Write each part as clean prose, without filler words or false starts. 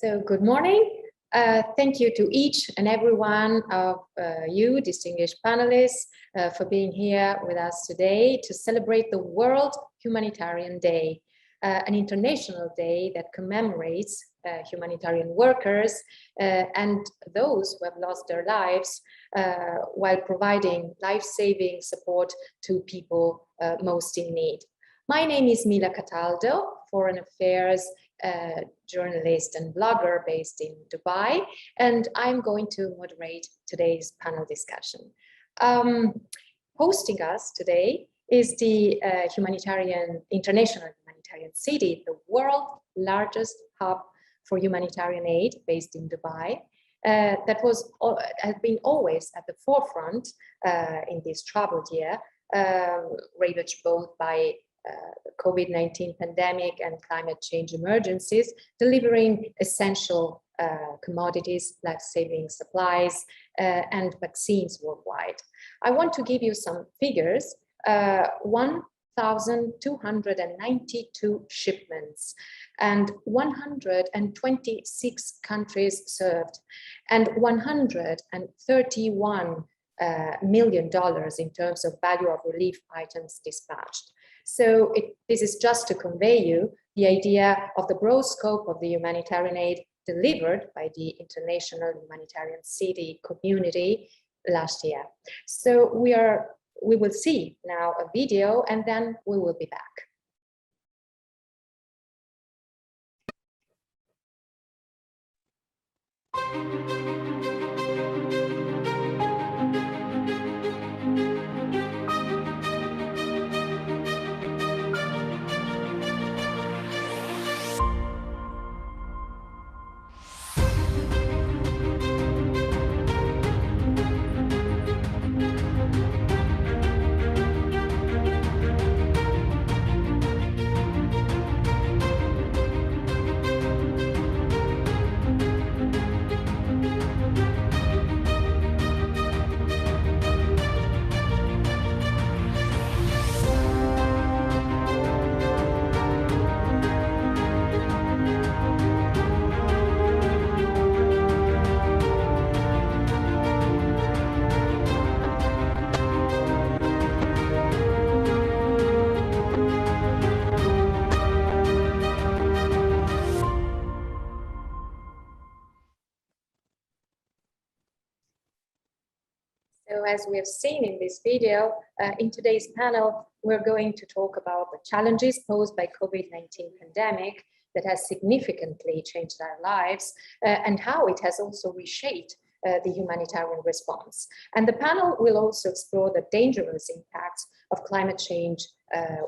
So good morning. Thank you to each and every one of you, distinguished panelists, for being here with us today to celebrate the World Humanitarian Day, an international day that commemorates humanitarian workers and those who have lost their lives while providing life-saving support to people most in need. My name is Mila Cataldo, Foreign Affairs journalist and blogger based in Dubai, and I'm going to moderate today's panel discussion. Hosting us today is the International Humanitarian City, the world's largest hub for humanitarian aid based in Dubai, that has been always at the forefront in this troubled year, ravaged both by the COVID-19 pandemic and climate change emergencies, delivering essential commodities, life-saving supplies, and vaccines worldwide. I want to give you some figures. 1,292 shipments and 126 countries served, and $131 million in terms of value of relief items dispatched. So this is just to convey you the idea of the broad scope of the humanitarian aid delivered by the International Humanitarian City community last year. So we will see now a video and then we will be back. So as we have seen in this video, in today's panel, we're going to talk about the challenges posed by COVID-19 pandemic that has significantly changed our lives and how it has also reshaped the humanitarian response. And the panel will also explore the dangerous impacts of climate change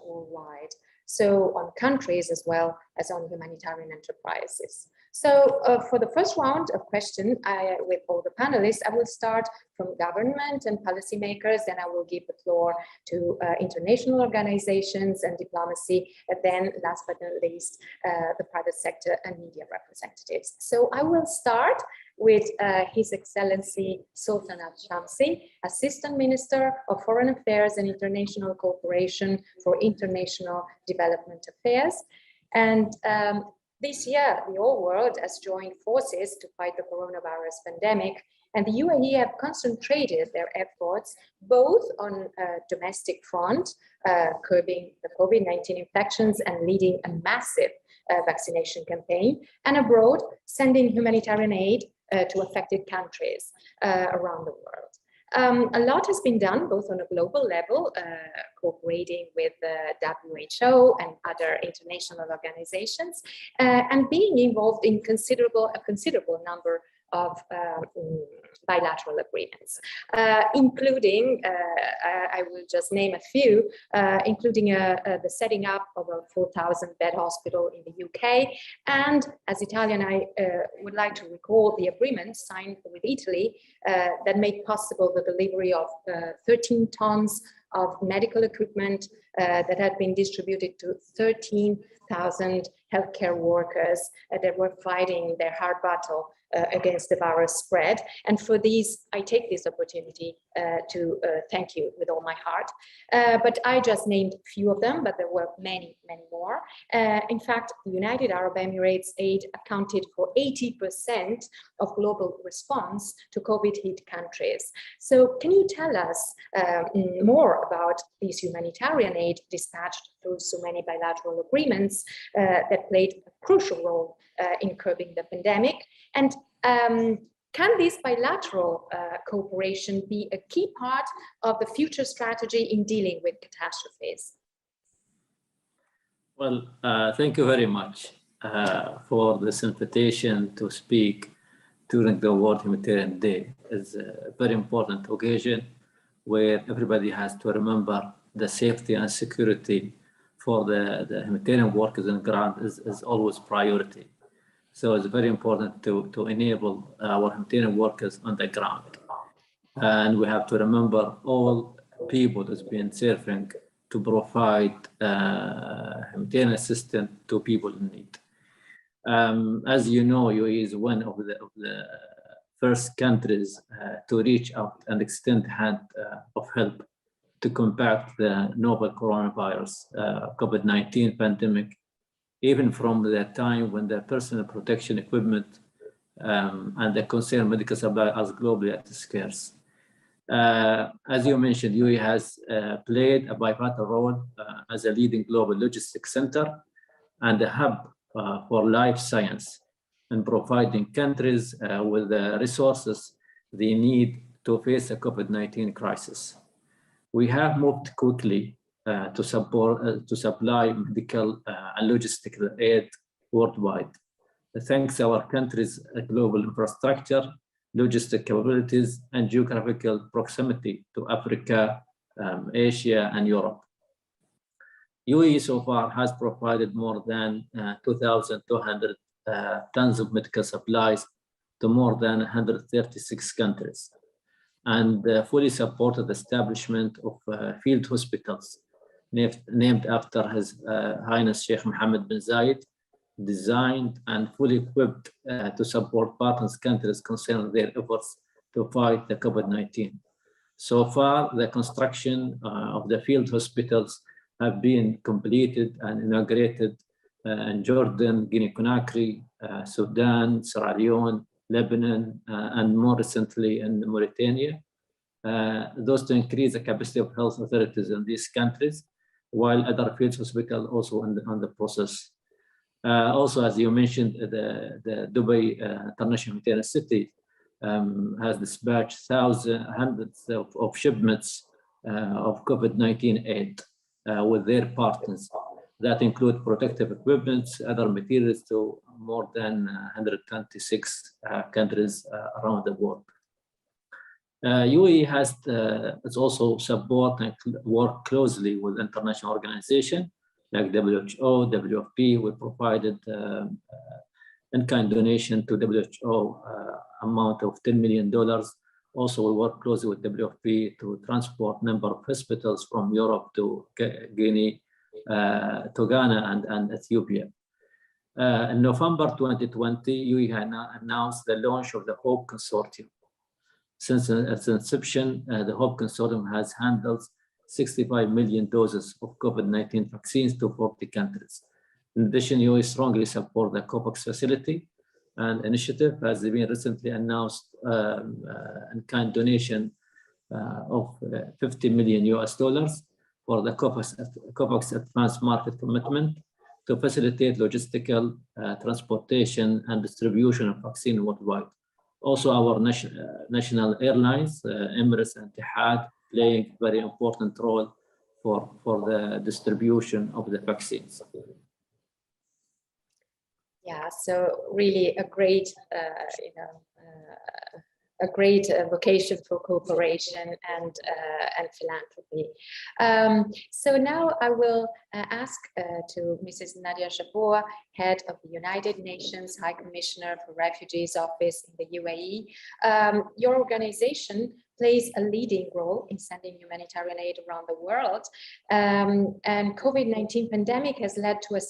worldwide, so on countries as well as on humanitarian enterprises. So for the first round of questions with all the panelists, I will start from government and policymakers, then I will give the floor to international organizations and diplomacy, and then last but not least, the private sector and media representatives. So I will start with His Excellency Sultan Al Shamsi, Assistant Minister of Foreign Affairs and International Cooperation for International Development Affairs. And this year, the whole world has joined forces to fight the coronavirus pandemic, and the UAE have concentrated their efforts both on domestic front, curbing the COVID-19 infections and leading a massive vaccination campaign, and abroad, sending humanitarian aid to affected countries around the world. A lot has been done both on a global level, cooperating with the WHO and other international organizations, and being involved in a considerable number of bilateral agreements, including, I will just name a few, including the setting up of a 4,000-bed hospital in the UK. And as Italian, I would like to recall the agreement signed with Italy that made possible the delivery of 13 tons of medical equipment that had been distributed to 13,000 healthcare workers that were fighting their hard battle against the virus spread. And for these, I take this opportunity to thank you with all my heart. But I just named a few of them, but there were many, many more. In fact, the United Arab Emirates aid accounted for 80% of global response to COVID-hit countries. So can you tell us more about this humanitarian aid dispatched through so many bilateral agreements that played a crucial role in curbing the pandemic? And can this bilateral cooperation be a key part of the future strategy in dealing with catastrophes? Well, thank you very much for this invitation to speak during the World Humanitarian Day. It's a very important occasion where everybody has to remember the safety and security for the humanitarian workers on the ground is always priority. So it's very important to enable our humanitarian workers on the ground. And we have to remember all people that's been serving to provide humanitarian assistance to people in need. As you know, UAE is one of the first countries to reach out and extend hand of help to combat the novel coronavirus, COVID-19 pandemic, even from the time when the personal protection equipment and the concerned medical supply are globally at scarce. As you mentioned, UAE has played a bilateral role as a leading global logistics center and a hub for life science and providing countries with the resources they need to face the COVID-19 crisis. We have moved quickly to supply medical and logistical aid worldwide. Thanks to our country's global infrastructure, logistic capabilities, and geographical proximity to Africa, Asia, and Europe. UAE so far has provided more than 2,200 tons of medical supplies to more than 136 countries, and fully supported the establishment of field hospitals named after His Highness Sheikh Mohammed bin Zayed, designed and fully equipped to support partners countries concerning their efforts to fight the COVID-19. So far, the construction of the field hospitals have been completed and inaugurated in Jordan, Guinea-Conakry, Sudan, Sierra Leone, Lebanon, and more recently in Mauritania. Those to increase the capacity of health authorities in these countries, while other field hospitals also on the process. Also, as you mentioned, the Dubai International Humanitarian City has dispatched hundreds of shipments of COVID-19 aid with their partners. That include protective equipment, other materials to more than 126 countries around the world. UAE has also support and work closely with international organizations like WHO, WFP. We provided in-kind donation to WHO amount of $10 million. Also, we work closely with WFP to transport number of hospitals from Europe to Guinea, to Ghana and Ethiopia. In November 2020, UAE announced the launch of the HOPE Consortium. Since its inception, the HOPE Consortium has handled 65 million doses of COVID-19 vaccines to 40 countries. In addition, UAE strongly support the COVAX facility and initiative has been recently announced in-kind donation of $50 million for the COVAX Advanced Market Commitment to facilitate logistical transportation and distribution of vaccine worldwide. Also, our national airlines, Emirates and Etihad, playing a very important role for the distribution of the vaccines. Yeah, so really a great, a great vocation for cooperation and philanthropy. So now I will ask to Mrs. Nadia jbour, head of the United Nations High Commissioner for Refugees Office in the UAE. Your organization plays a leading role in sending humanitarian aid around the world. And COVID-19 pandemic has led to a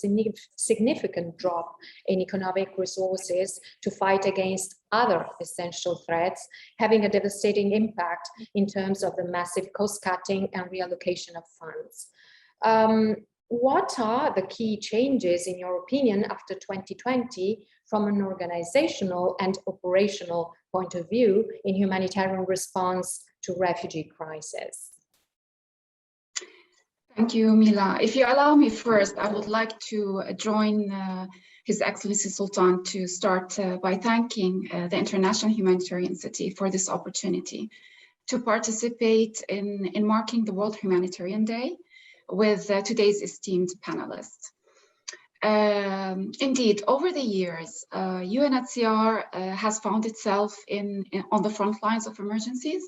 significant drop in economic resources to fight against other essential threats, having a devastating impact in terms of the massive cost cutting and reallocation of funds. What are the key changes, in your opinion, after 2020 from an organizational and operational point of view in humanitarian response to refugee crisis? Thank you, Mila. If you allow me first, I would like to join His Excellency Sultan to start by thanking the International Humanitarian City for this opportunity to participate in marking the World Humanitarian Day with today's esteemed panelists. Indeed, over the years, UNHCR has found itself on the front lines of emergencies,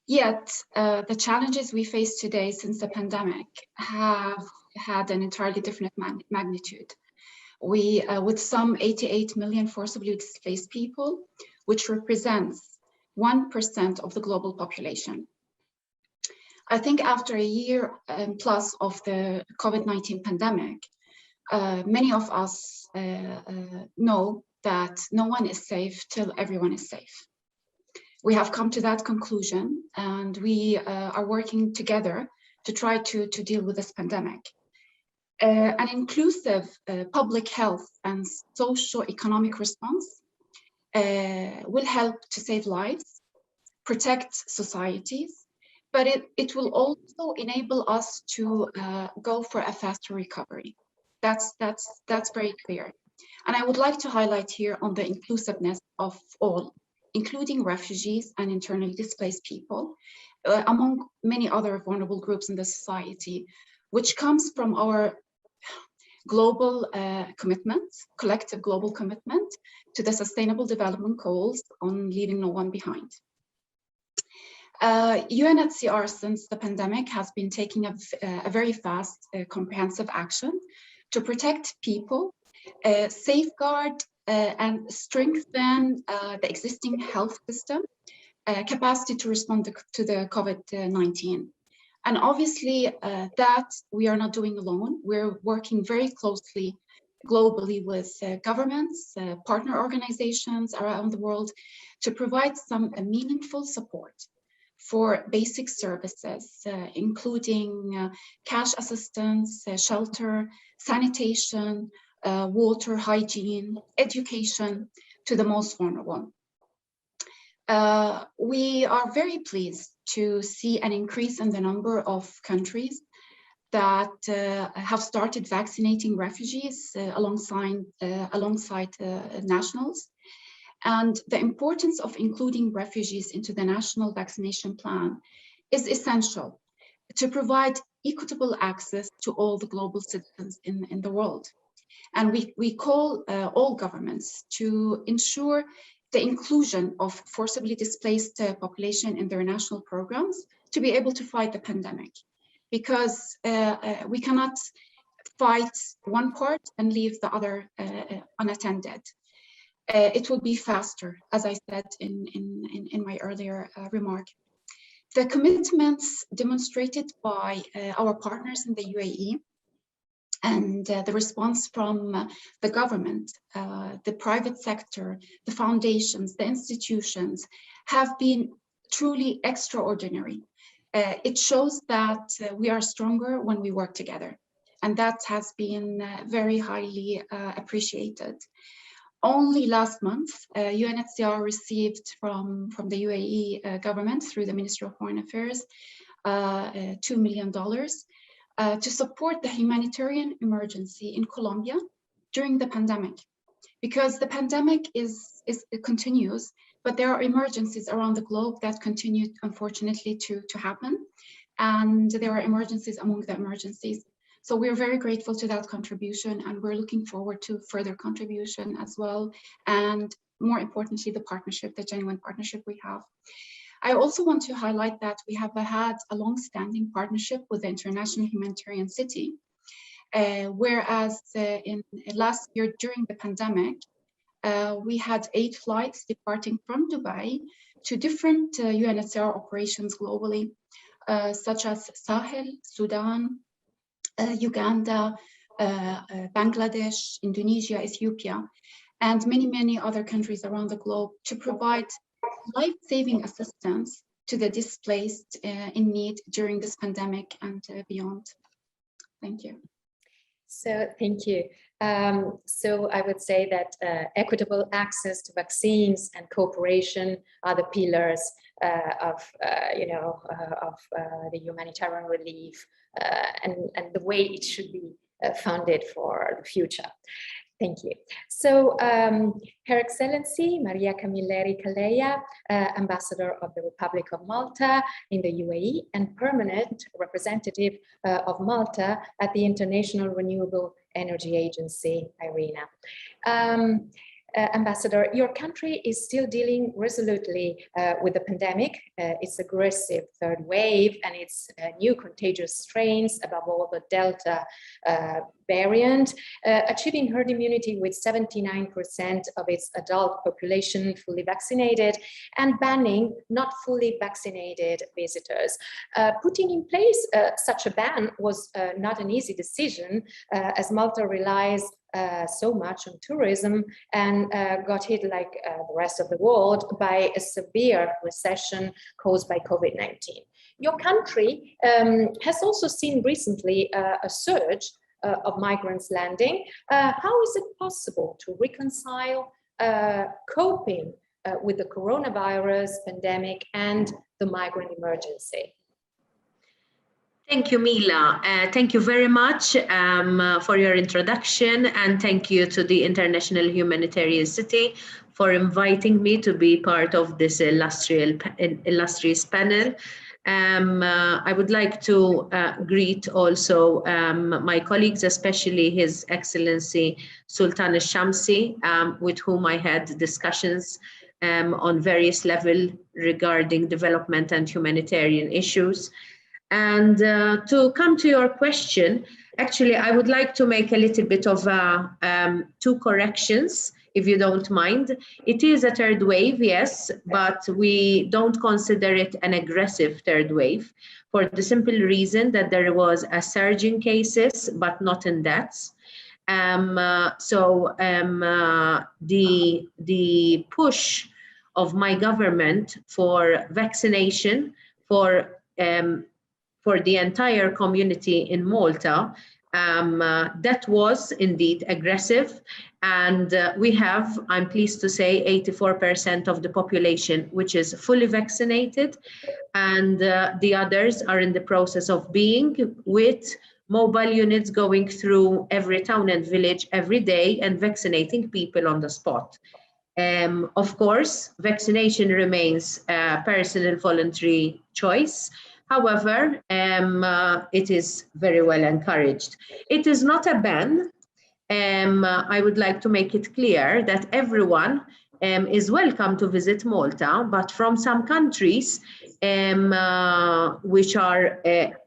yet the challenges we face today since the pandemic have had an entirely different magnitude. With some 88 million forcibly displaced people, which represents 1% of the global population. I think after a year plus of the COVID-19 pandemic, many of us know that no one is safe till everyone is safe. We have come to that conclusion, and we are working together to try to deal with this pandemic. An inclusive public health and socio-economic response will help to save lives, protect societies, but it will also enable us to go for a faster recovery. That's very clear. And I would like to highlight here on the inclusiveness of all, including refugees and internally displaced people, among many other vulnerable groups in the society, which comes from our global commitment, collective global commitment to the Sustainable Development Goals on leaving no one behind. UNHCR, since the pandemic, has been taking a very fast, comprehensive action to protect people, safeguard and strengthen the existing health system capacity to respond to the COVID-19. And obviously that we are not doing alone. We're working very closely globally with governments, partner organizations around the world to provide some meaningful support for basic services, including cash assistance, shelter, sanitation, water, hygiene, education to the most vulnerable. We are very pleased to see an increase in the number of countries that have started vaccinating refugees alongside nationals. And the importance of including refugees into the national vaccination plan is essential to provide equitable access to all the global citizens in the world. And we call all governments to ensure the inclusion of forcibly displaced population in their national programs to be able to fight the pandemic. Because we cannot fight one part and leave the other unattended. It will be faster, as I said in my earlier remark. The commitments demonstrated by our partners in the UAE and the response from the government, the private sector, the foundations, the institutions have been truly extraordinary. It shows that we are stronger when we work together, and that has been very highly appreciated. Only last month, UNHCR received from the UAE government through the Ministry of Foreign Affairs $2 million to support the humanitarian emergency in Colombia during the pandemic. Because the pandemic it continues, but there are emergencies around the globe that continue, unfortunately, to happen. And there are emergencies among the emergencies. So we're very grateful to that contribution, and we're looking forward to further contribution as well. And more importantly, the partnership, the genuine partnership we have. I also want to highlight that we have had a long-standing partnership with the International Humanitarian City, whereas in last year during the pandemic, We had 8 flights departing from Dubai to different UNHCR operations globally, such as Sahel, Sudan, Uganda, Bangladesh, Indonesia, Ethiopia, and many other countries around the globe to provide life-saving assistance to the displaced in need during this pandemic and beyond. Thank you. So thank you. So I would say that equitable access to vaccines and cooperation are the pillars of the humanitarian relief and the way it should be funded for the future. Thank you. So Her Excellency Maria Camilleri Calleja, Ambassador of the Republic of Malta in the UAE and permanent representative of Malta at the International Renewable Energy Agency, IRENA. Ambassador, your country is still dealing resolutely with the pandemic, its aggressive third wave and its new contagious strains, above all the Delta variant, achieving herd immunity with 79% of its adult population fully vaccinated and banning not fully vaccinated visitors. Putting in place such a ban was not an easy decision, as Malta relies so much on tourism and got hit like the rest of the world by a severe recession caused by COVID-19. Your country has also seen recently a surge of migrants landing. How is it possible to reconcile coping with the coronavirus pandemic and the migrant emergency? Thank you, Mila. Thank you very much for your introduction, and thank you to the International Humanitarian City for inviting me to be part of this illustrious panel. I would like to greet also my colleagues, especially His Excellency Sultan Al Shamsi, with whom I had discussions on various levels regarding development and humanitarian issues. And to come to your question, actually, I would like to make a little bit of 2 corrections, if you don't mind. It is a third wave, yes, but we don't consider it an aggressive third wave for the simple reason that there was a surge in cases, but not in deaths. The push of my government for vaccination for the entire community in Malta, that was indeed aggressive. And we have, I'm pleased to say, 84% of the population which is fully vaccinated, and the others are in the process of being, with mobile units going through every town and village every day and vaccinating people on the spot. Of course, vaccination remains a personal voluntary choice. However, it is very well encouraged. It is not a ban. I would like to make it clear that everyone is welcome to visit Malta, but from some countries which are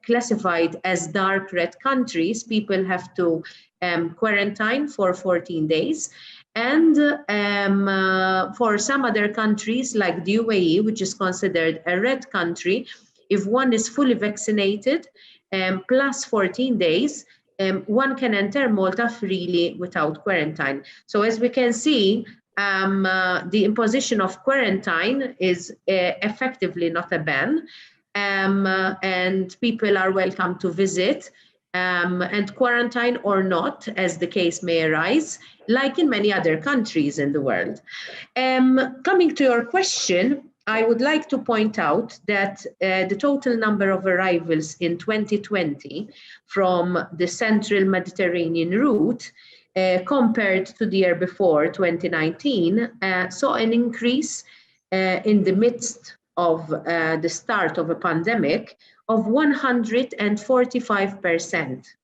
classified as dark red countries, people have to quarantine for 14 days. And for some other countries like the UAE, which is considered a red country, if one is fully vaccinated plus 14 days, one can enter Malta freely without quarantine. So as we can see, the imposition of quarantine is effectively not a ban, and people are welcome to visit and quarantine or not, as the case may arise, like in many other countries in the world. Coming to your question, I would like to point out that the total number of arrivals in 2020 from the central Mediterranean route compared to the year before, 2019, saw an increase in the midst of the start of a pandemic of 145%.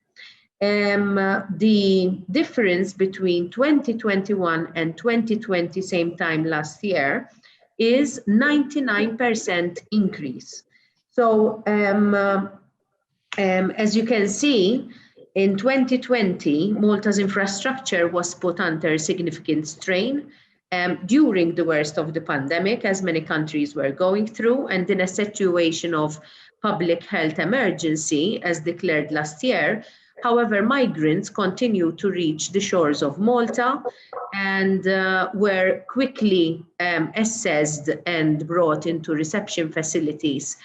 The difference between 2021 and 2020, same time last year, is 99% increase. So as you can see, In 2020, Malta's infrastructure was put under significant strain during the worst of the pandemic, as many countries were going through, and in a situation of public health emergency, as declared last year. However, migrants continued to reach the shores of Malta and were quickly assessed and brought into reception facilities,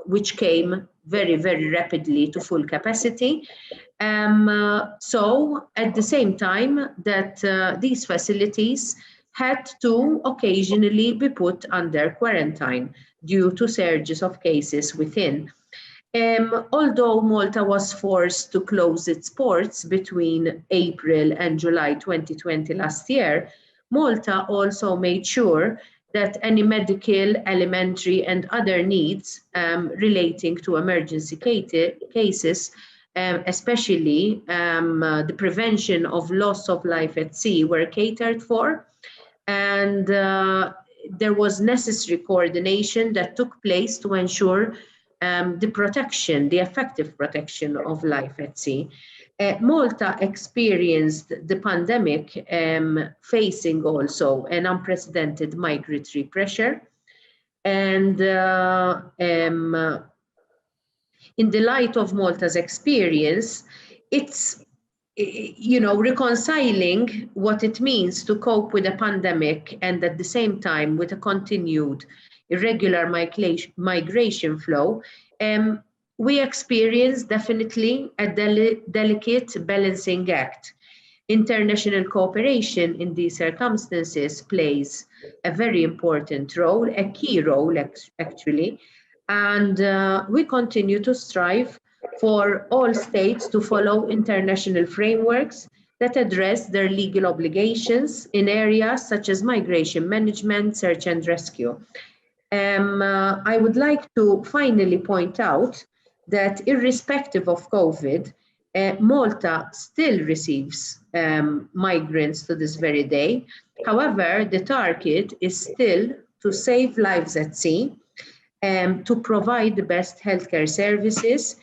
which came very, very rapidly to full capacity. So at the same time that these facilities had to occasionally be put under quarantine due to surges of cases within. Although Malta was forced to close its ports between April and July 2020 last year, Malta also made sure that any medical, alimentary, and other needs relating to emergency cases, especially the prevention of loss of life at sea, were catered for. And there was necessary coordination that took place to ensure the effective protection of life at sea. Malta experienced the pandemic facing also an unprecedented migratory pressure. And in the light of Malta's experience, it's reconciling what it means to cope with a pandemic and at the same time with a continued irregular migration flow. We experience definitely a delicate balancing act. International cooperation in these circumstances plays a very important role, a key role actually, and we continue to strive for all states to follow international frameworks that address their legal obligations in areas such as migration management, search and rescue. I would like to finally point out that irrespective of COVID, Malta still receives migrants to this very day. However, the target is still to save lives at sea, to provide the best healthcare services,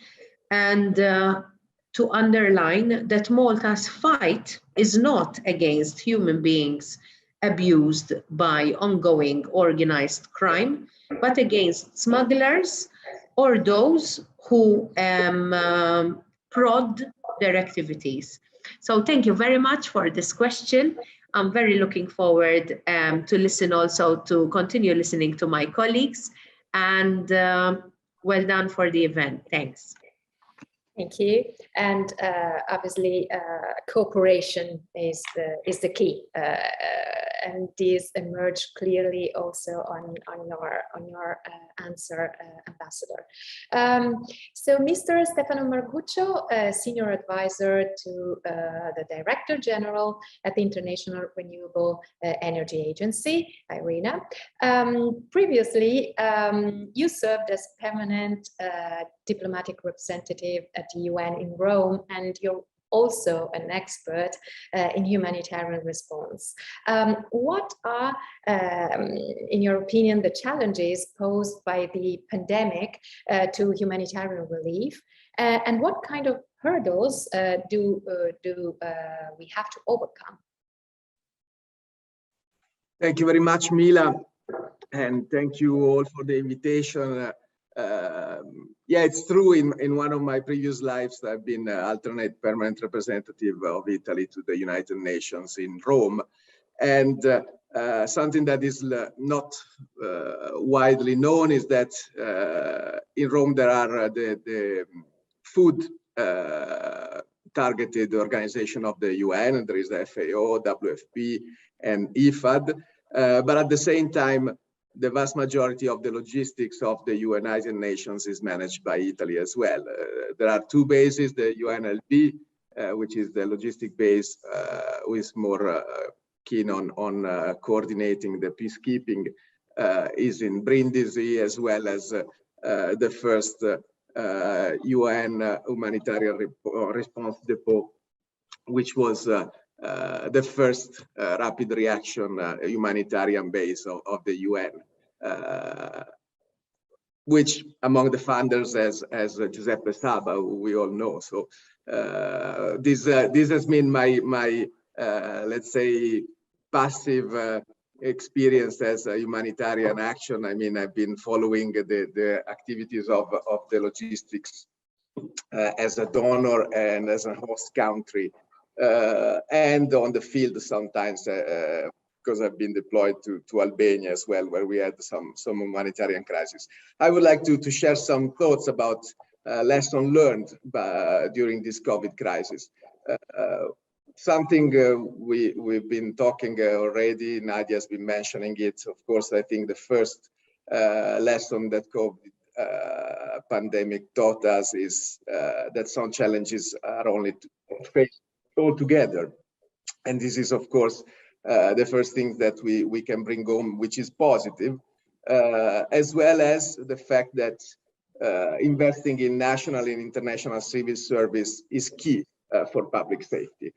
and to underline that Malta's fight is not against human beings abused by ongoing organized crime, but against smugglers or those who prod their activities. So thank you very much for this question. I'm very looking forward to continue listening to my colleagues, and well done for the event. Thanks. Thank you. And obviously, cooperation is the key, and this emerged clearly also on your answer, Ambassador. So, Mr. Stefano Marguccio, Senior Advisor to the Director General at the International Renewable Energy Agency, IRENA. Previously, you served as permanent diplomatic representative at the UN in Rome, and you're also an expert in humanitarian response. What are, in your opinion, the challenges posed by the pandemic to humanitarian relief, and what kind of hurdles do we have to overcome? Thank you very much, Mila, and thank you all for the invitation. Yeah, it's true. In one of my previous lives, I've been alternate permanent representative of Italy to the United Nations in Rome, and something that is not widely known is that in Rome there are the food targeted organization of the UN, and there is the FAO, WFP, and IFAD, but at the same time, the vast majority of the logistics of the United Nations is managed by Italy as well. There are two bases, the UNLB, which is the logistic base, who is more keen on coordinating the peacekeeping, is in Brindisi, as well as the first UN humanitarian response depot, which was the first rapid reaction humanitarian base of the UN. which among the founders as Giuseppe Saba, who we all know. So this has been my let's say passive experience as a humanitarian action. I mean, I've been following the activities of the logistics as a donor and as a host country, and on the field sometimes, because I've been deployed to Albania as well, where we had some humanitarian crisis. I would like to share some thoughts about lesson learned during this COVID crisis. Something we've been talking already, Nadia has been mentioning it. Of course, I think the first lesson that COVID pandemic taught us is that some challenges are only faced all together. And this is, of course, the first thing that we can bring home, which is positive, as well as the fact that investing in national and international civil service is key for public safety.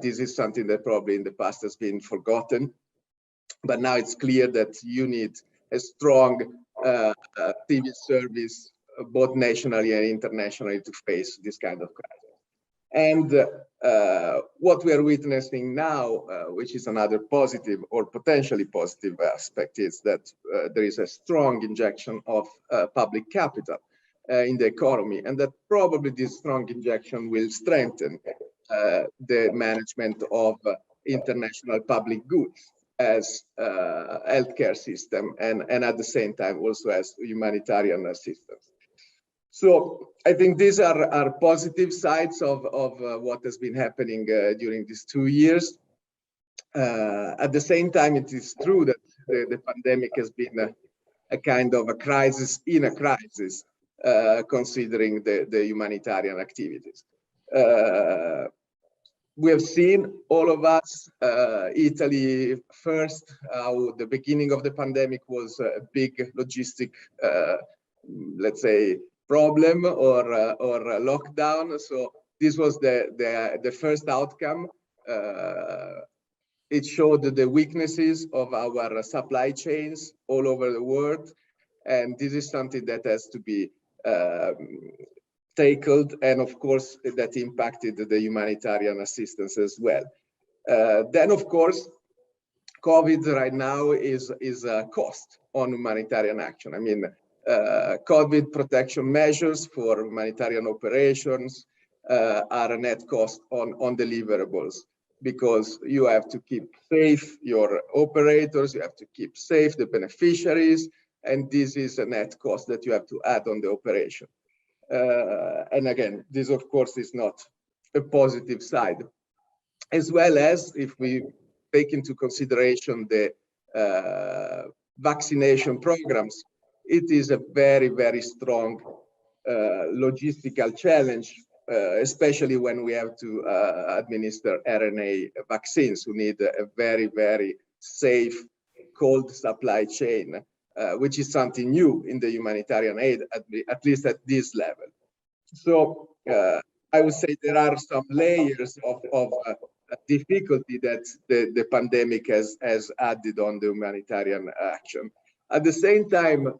This is something that probably in the past has been forgotten, but now it's clear that you need a strong civil service, both nationally and internationally, to face this kind of crisis. And what we are witnessing now, which is another positive or potentially positive aspect, is that there is a strong injection of public capital in the economy, and that probably this strong injection will strengthen the management of international public goods as healthcare system, and at the same time also as humanitarian assistance. So I think these are positive sides of what has been happening during these 2 years. At the same time, it is true that the pandemic has been a kind of a crisis in a crisis, considering the humanitarian activities. We have seen, all of us, Italy first, how the beginning of the pandemic was a big logistic, let's say, problem or a lockdown. So this was the first outcome. It showed the weaknesses of our supply chains all over the world, and this is something that has to be tackled, and of course that impacted the humanitarian assistance as well. Then of course COVID right now is a cost on humanitarian action. I mean, COVID protection measures for humanitarian operations are a net cost on deliverables, because you have to keep safe your operators, you have to keep safe the beneficiaries, and this is a net cost that you have to add on the operation. And again, this of course is not a positive side, as well as if we take into consideration the vaccination programs. It is a very, very strong logistical challenge, especially when we have to administer RNA vaccines, who need a very, very safe cold supply chain, which is something new in the humanitarian aid, at least at this level. So I would say there are some layers of difficulty that the pandemic has added on the humanitarian action. At the same time,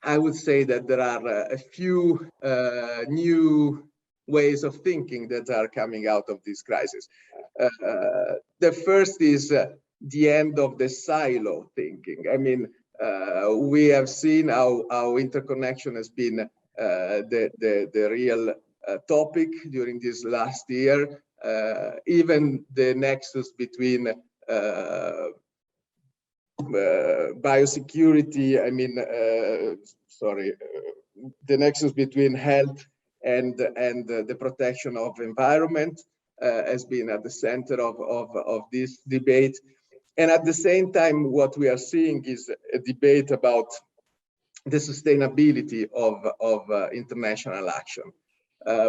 I would say that there are a few new ways of thinking that are coming out of this crisis. The first is the end of the silo thinking. I mean, we have seen how interconnection has been the real topic during this last year. Even the nexus between biosecurity, I mean, the nexus between health and the protection of environment has been at the center of this debate. And at the same time, what we are seeing is a debate about the sustainability of international action,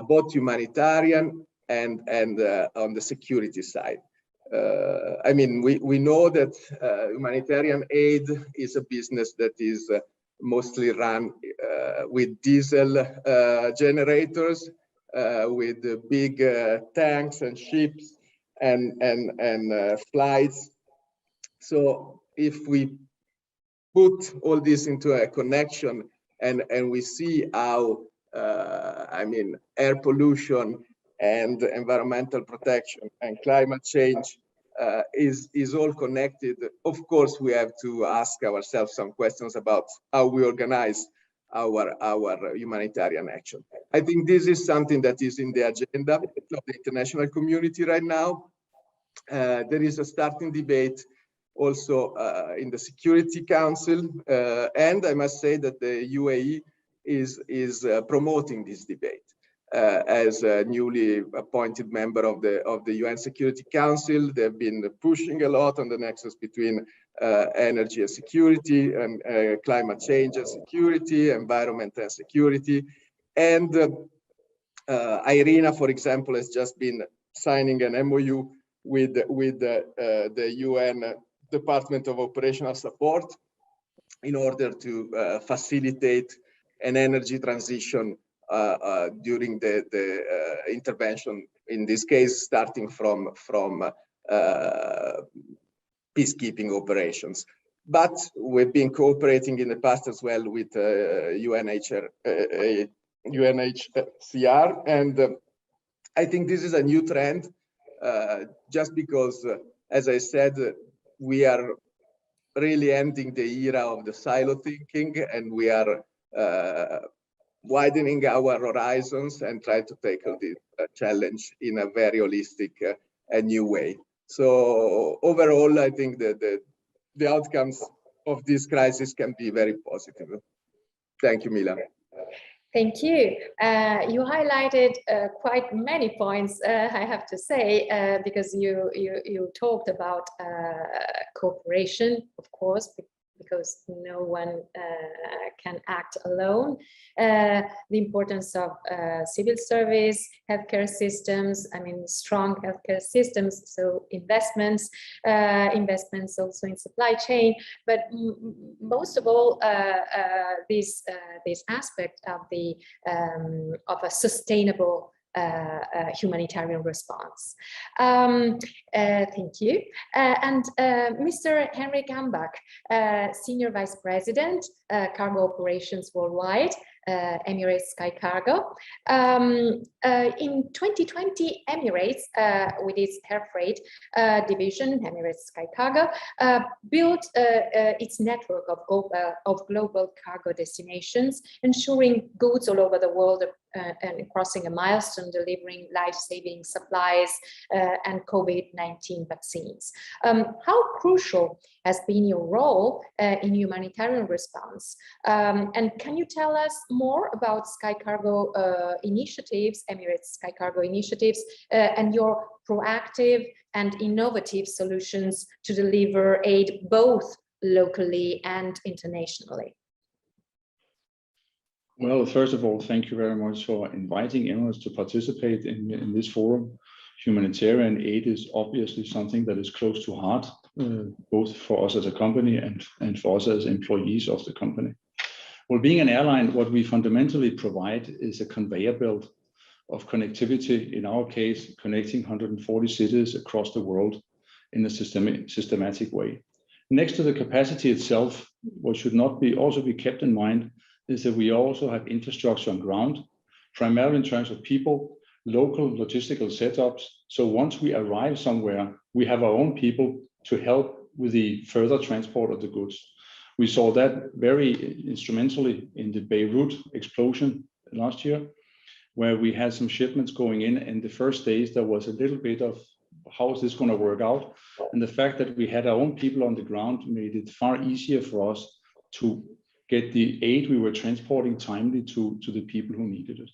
both humanitarian and on the security side. I mean, we know that humanitarian aid is a business that is mostly run with diesel generators, with big tanks and ships and flights. So if we put all this into a connection, and we see how I mean, air pollution and environmental protection and climate change is all connected. Of course, we have to ask ourselves some questions about how we organize our humanitarian action. I think this is something that is in the agenda of the international community right now. There is a starting debate also in the Security Council, and I must say that the UAE is promoting this debate as a newly appointed member of the UN Security Council. They've been pushing a lot on the nexus between energy and security, and climate change and security, environment and security. And IRENA, for example, has just been signing an MOU with the UN Department of Operational Support in order to facilitate an energy transition during the intervention, in this case, starting from peacekeeping operations. But we've been cooperating in the past as well with UNHCR, and I think this is a new trend, just because, as I said, we are really ending the era of the silo thinking, and we are widening our horizons and try to tackle this challenge in a very holistic and new way. So overall, I think that the outcomes of this crisis can be very positive. Thank you, Mila. Thank you. You highlighted quite many points, I have to say, because you talked about cooperation, of course, because no one can act alone. The importance of civil service, healthcare systems, I mean, strong healthcare systems, so investments also in supply chain, but most of all, this aspect of a sustainable humanitarian response. Thank you. And Mr. Henrik Ambak, Senior Vice President, Cargo Operations Worldwide, Emirates Sky Cargo. In 2020, Emirates, with its air freight division, Emirates Sky Cargo, built its network of global cargo destinations, ensuring goods all over the world and crossing a milestone, delivering life-saving supplies and COVID-19 vaccines. How crucial has been your role in humanitarian response? And can you tell us more about Sky Cargo initiatives, Emirates Sky Cargo initiatives, and your proactive and innovative solutions to deliver aid both locally and internationally? Well, first of all, thank you very much for inviting Emirates to participate in this forum. Humanitarian aid is obviously something that is close to heart, both for us as a company and for us as employees of the company. Well, being an airline, what we fundamentally provide is a conveyor belt of connectivity, in our case, connecting 140 cities across the world in a systematic way. Next to the capacity itself, what should not be also be kept in mind is that we also have infrastructure on ground, primarily in terms of people, local logistical setups. So once we arrive somewhere, we have our own people to help with the further transport of the goods. We saw that very instrumentally in the Beirut explosion last year, where we had some shipments going in, and the first days there was a little bit of how is this going to work out? And the fact that we had our own people on the ground made it far easier for us to get the aid we were transporting timely to the people who needed it.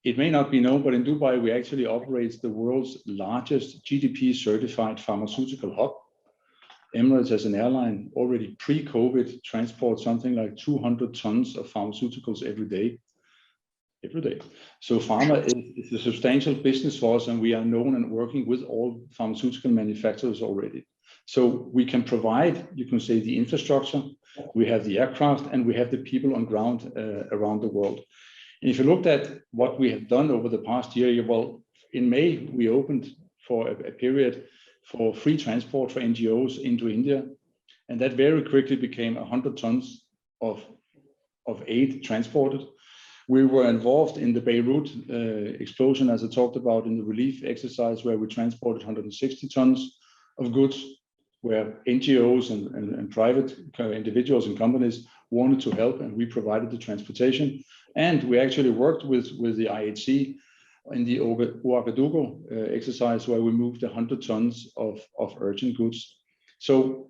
It may not be known, but in Dubai, we actually operate the world's largest GDP certified pharmaceutical hub. Emirates as an airline already pre-COVID transports something like 200 tons of pharmaceuticals every day. So pharma is a substantial business for us, and we are known and working with all pharmaceutical manufacturers already. So we can provide, you can say, the infrastructure, we have the aircraft, and we have the people on ground around the world. And if you looked at what we have done over the past year, well, in May, we opened for a period for free transport for NGOs into India. And that very quickly became 100 tons of aid transported. We were involved in the Beirut explosion, as I talked about, in the relief exercise, where we transported 160 tons of goods, where NGOs and private individuals and companies wanted to help, and we provided the transportation. And we actually worked with the IHC in the Ouagadougou exercise, where we moved 100 tons of urgent goods. So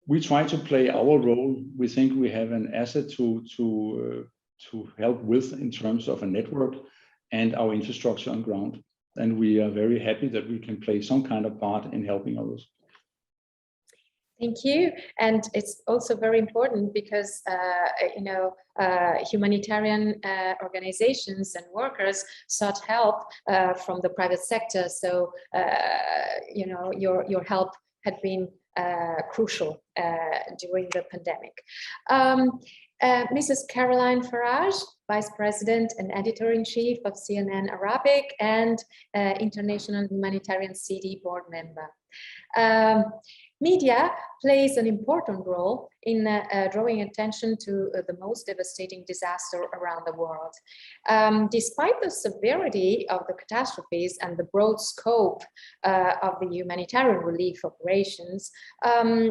we try to play our role. We think we have an asset to help with in terms of a network and our infrastructure on ground. And we are very happy that we can play some kind of part in helping others. Thank you. And it's also very important because, humanitarian organizations and workers sought help from the private sector. So, your help had been crucial during the pandemic. Mrs. Caroline Faraj, Vice President and Editor-in-Chief of CNN Arabic and International Humanitarian CD Board Member. Media plays an important role in drawing attention to the most devastating disaster around the world. Despite the severity of the catastrophes and the broad scope of the humanitarian relief operations,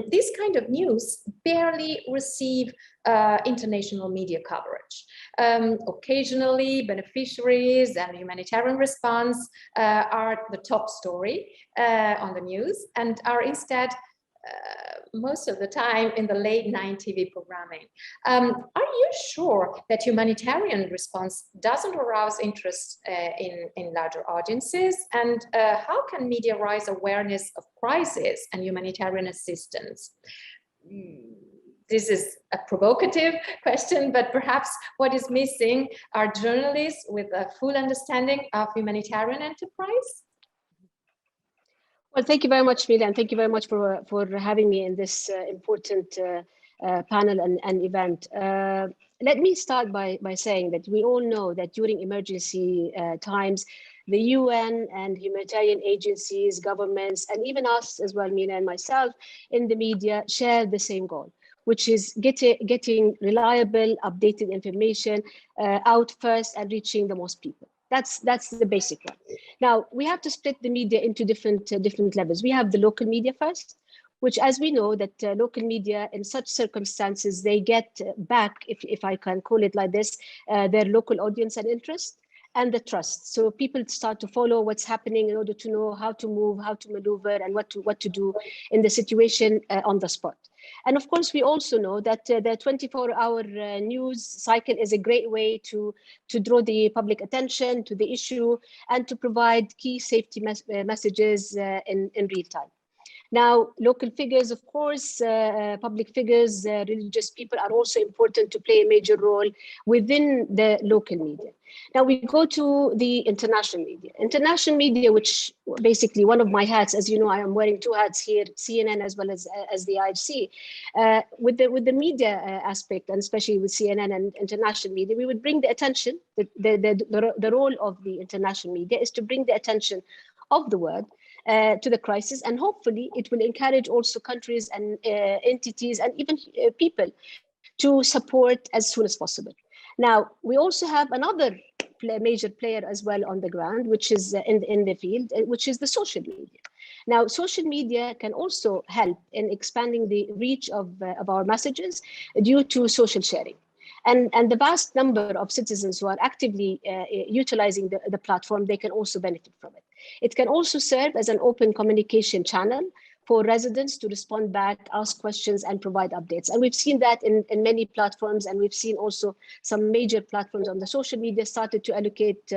this kind of news barely receive international media coverage. Occasionally, beneficiaries and humanitarian response are the top story on the news and are instead most of the time in the late night TV programming. Are you sure that humanitarian response doesn't arouse interest in larger audiences? And how can media raise awareness of crisis and humanitarian assistance? This is a provocative question, but perhaps what is missing are journalists with a full understanding of humanitarian enterprise? Well, thank you very much, Mila, and thank you very much for having me in this important panel and event. Let me start by saying that we all know that during emergency times, the UN and humanitarian agencies, governments, and even us as well, Mila and myself, in the media share the same goal, which is getting reliable, updated information out first and reaching the most people. That's the basic one. Now, we have to split the media into different levels. We have the local media first, which, as we know, that local media in such circumstances, they get back, if I can call it like this, their local audience and interest and the trust. So people start to follow what's happening in order to know how to move, how to maneuver, and what to do in the situation on the spot. And of course, we also know that the 24-hour news cycle is a great way to draw the public attention to the issue and to provide key safety messages in real time. Now, local figures, of course, public figures, religious people are also important to play a major role within the local media. Now we go to the international media. International media, which basically one of my hats, as you know, I am wearing two hats here, CNN as well as the IHC. With the media aspect, and especially with CNN and international media, we would bring the attention, the role of the international media is to bring the attention of the world to the crisis, and hopefully it will encourage also countries and entities and even people to support as soon as possible. Now, we also have another major player as well on the ground, which is in the field, which is the social media. Now, social media can also help in expanding the reach of our messages due to social sharing. And the vast number of citizens who are actively utilizing the platform, they can also benefit from it. It can also serve as an open communication channel for residents to respond back, ask questions, and provide updates. And we've seen that in many platforms, and we've seen also some major platforms on the social media started to allocate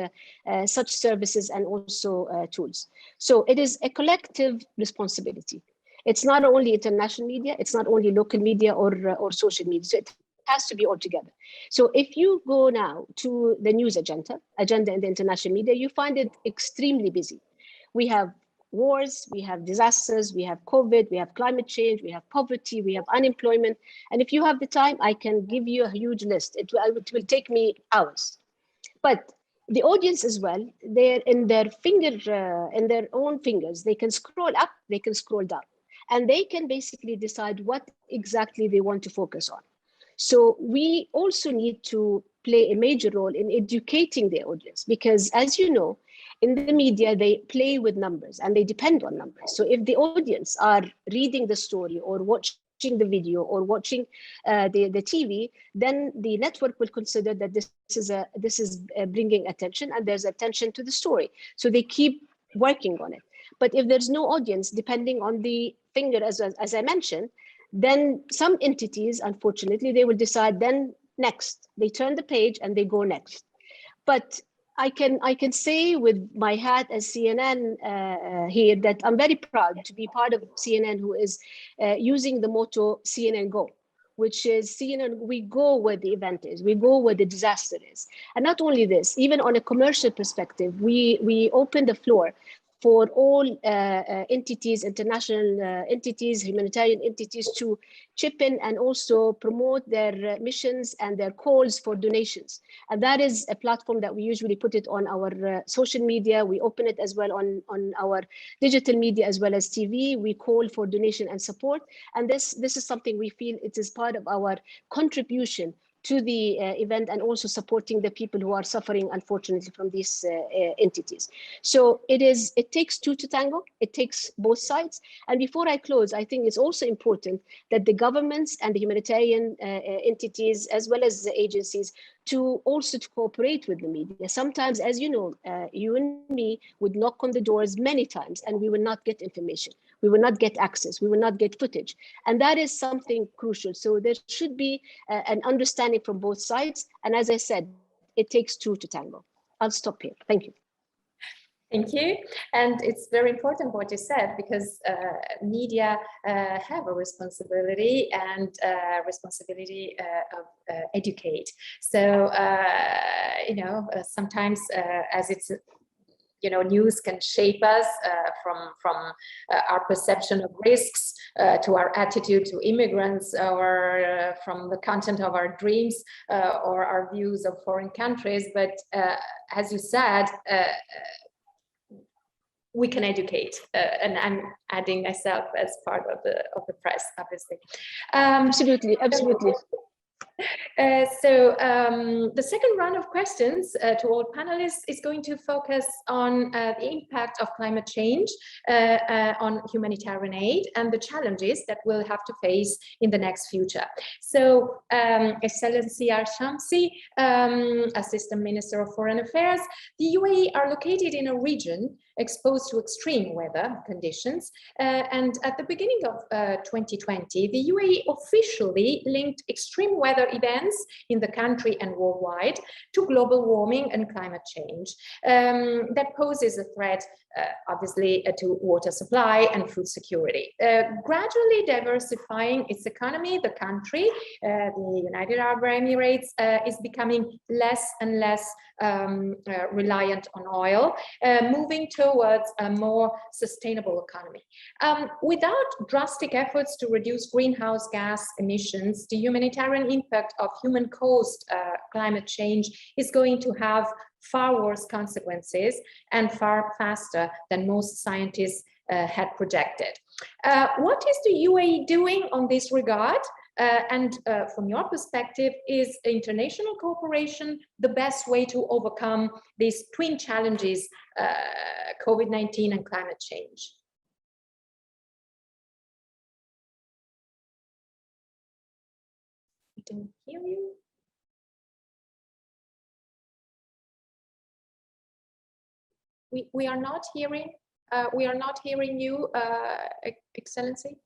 such services and also tools. So it is a collective responsibility. It's not only international media, it's not only local media or social media. So it has to be all together. So if you go now to the news agenda in the international media, you find it extremely busy. We have wars, we have disasters, we have COVID, we have climate change, we have poverty, we have unemployment. And if you have the time, I can give you a huge list. It will take me hours. But the audience as well, they're in their own fingers. They can scroll up, they can scroll down, and they can basically decide what exactly they want to focus on. So we also need to play a major role in educating the audience, because as you know, in the media, they play with numbers and they depend on numbers. So if the audience are reading the story or watching the video or watching the TV, then the network will consider that this is bringing attention and there's attention to the story. So they keep working on it. But if there's no audience, depending on the finger, as I mentioned, then some entities, unfortunately, they will decide then next. They turn the page and they go next. But I can say with my hat as CNN here that I'm very proud to be part of CNN, who is using the motto CNN Go, which is CNN, we go where the event is, we go where the disaster is. And not only this, even on a commercial perspective, we open the floor for all entities, international entities, humanitarian entities to chip in and also promote their missions and their calls for donations. And that is a platform that we usually put it on our social media. We open it as well on our digital media as well as TV. We call for donation and support. And this is something we feel it is part of our contribution to the event and also supporting the people who are suffering, unfortunately, from these entities. So it takes two to tango. It takes both sides. And before I close, I think it's also important that the governments and the humanitarian entities, as well as the agencies, to cooperate with the media. Sometimes, as you know, you and me would knock on the doors many times and we will not get information. We will not get access. We will not get footage. And that is something crucial. So there should be an understanding from both sides. And as I said, it takes two to tango. I'll stop here. Thank you. Thank you. And it's very important what you said, because media have a responsibility and responsibility of educate. So, sometimes as it's, news can shape us from our perception of risks to our attitude to immigrants, or from the content of our dreams or our views of foreign countries. But as you said, we can educate, and I'm adding myself as part of the press, obviously. Absolutely. The second round of questions to all panelists is going to focus on the impact of climate change on humanitarian aid and the challenges that we'll have to face in the next future. So, Excellency Al Shamsi, Assistant Minister of Foreign Affairs, the UAE are located in a region exposed to extreme weather conditions. And at the beginning of 2020, the UAE officially linked extreme weather events in the country and worldwide to global warming and climate change. That poses a threat, obviously, to water supply and food security. Gradually diversifying its economy, the country, the United Arab Emirates, is becoming less and less reliant on oil, moving towards a more sustainable economy. Without drastic efforts to reduce greenhouse gas emissions, the humanitarian impact of human-caused climate change is going to have far worse consequences and far faster than most scientists had projected. What is the UAE doing on this regard? And from your perspective, is international cooperation the best way to overcome these twin challenges, COVID-19 and climate change? I didn't hear you. We are not hearing. We are not hearing you, Excellency.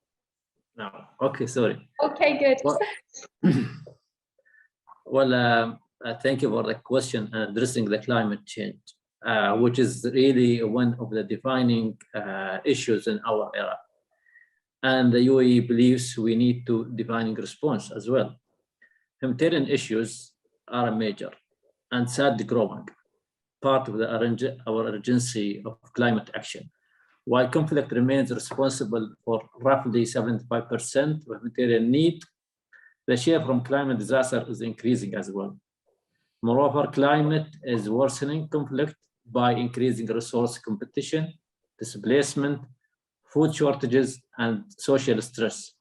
No. Okay, sorry. Okay, good. Well, thank you for the question addressing the climate change, which is really one of the defining issues in our era. And the UAE believes we need to define a response as well. Humanitarian issues are major and sadly growing, part of our urgency of climate action. While conflict remains responsible for roughly 75% of humanitarian need, the share from climate disaster is increasing as well. Moreover, climate is worsening conflict by increasing resource competition, displacement, food shortages, and social stress.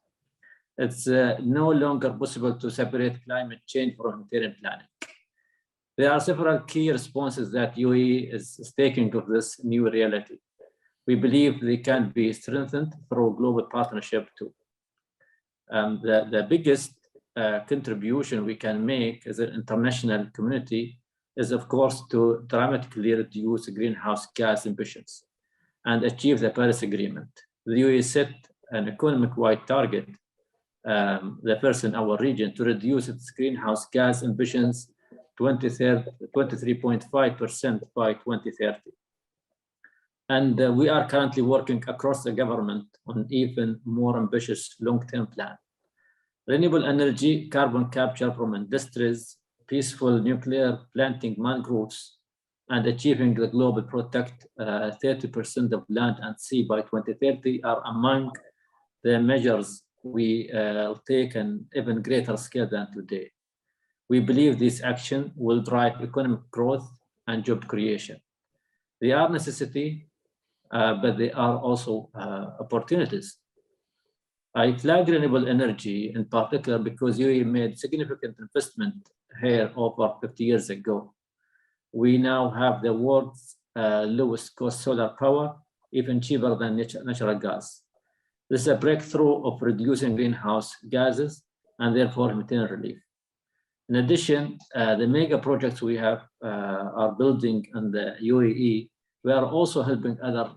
it's no longer possible to separate climate change from humanitarian planning. There are several key responses that UAE is taking of this new reality. We believe they can be strengthened through global partnership too. The biggest contribution we can make as an international community is, of course, to dramatically reduce greenhouse gas emissions and achieve the Paris Agreement. The UAE set an economic-wide target, the first in our region, to reduce its greenhouse gas emissions 23.5% by 2030. And we are currently working across the government on even more ambitious long-term plan. Renewable energy, carbon capture from industries, peaceful nuclear, planting mangroves, and achieving the global protect 30% of land and sea by 2030 are among the measures we take on even greater scale than today. We believe this action will drive economic growth and job creation. They are necessity, but they are also opportunities. I flag renewable energy in particular because UAE made significant investment here over 50 years ago. We now have the world's lowest cost solar power, even cheaper than natural gas. This is a breakthrough of reducing greenhouse gases and therefore humanitarian relief. In addition, the mega projects we have are building in the UAE, we are also helping other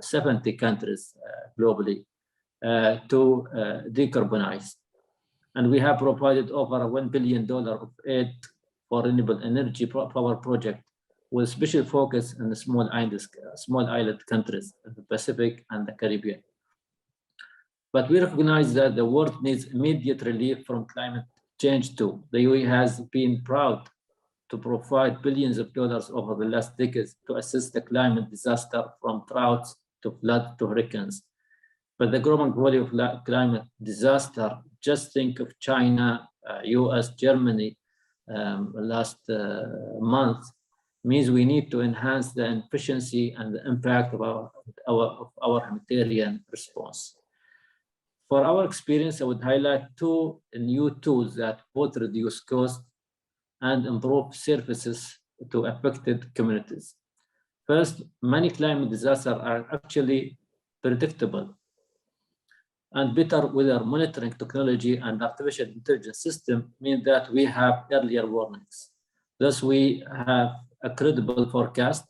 70 countries globally to decarbonize. And we have provided over $1 billion of aid for renewable energy power project with special focus on the small island countries in the Pacific and the Caribbean. But we recognize that the world needs immediate relief from climate change too. The UAE has been proud to provide billions of dollars over the last decades to assist the climate disaster, from droughts to floods to hurricanes. But the growing volume of climate disaster, just think of China, US, Germany last month, means we need to enhance the efficiency and the impact of our humanitarian response. For our experience, I would highlight two new tools that both reduce cost and improve services to affected communities. First, many climate disasters are actually predictable, and better weather monitoring technology and artificial intelligence system mean that we have earlier warnings. Thus, we have a credible forecast.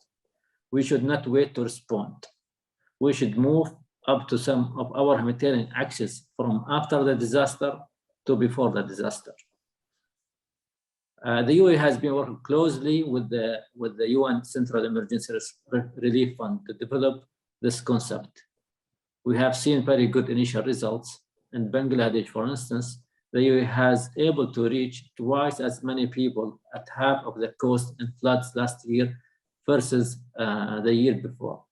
We should not wait to respond. We should move up to some of our humanitarian actions from after the disaster to before the disaster. The UAE has been working closely with the UN Central Emergency Relief Fund to develop this concept. We have seen very good initial results. In Bangladesh, for instance, the UAE has able to reach twice as many people at half of the cost in floods last year versus the year before.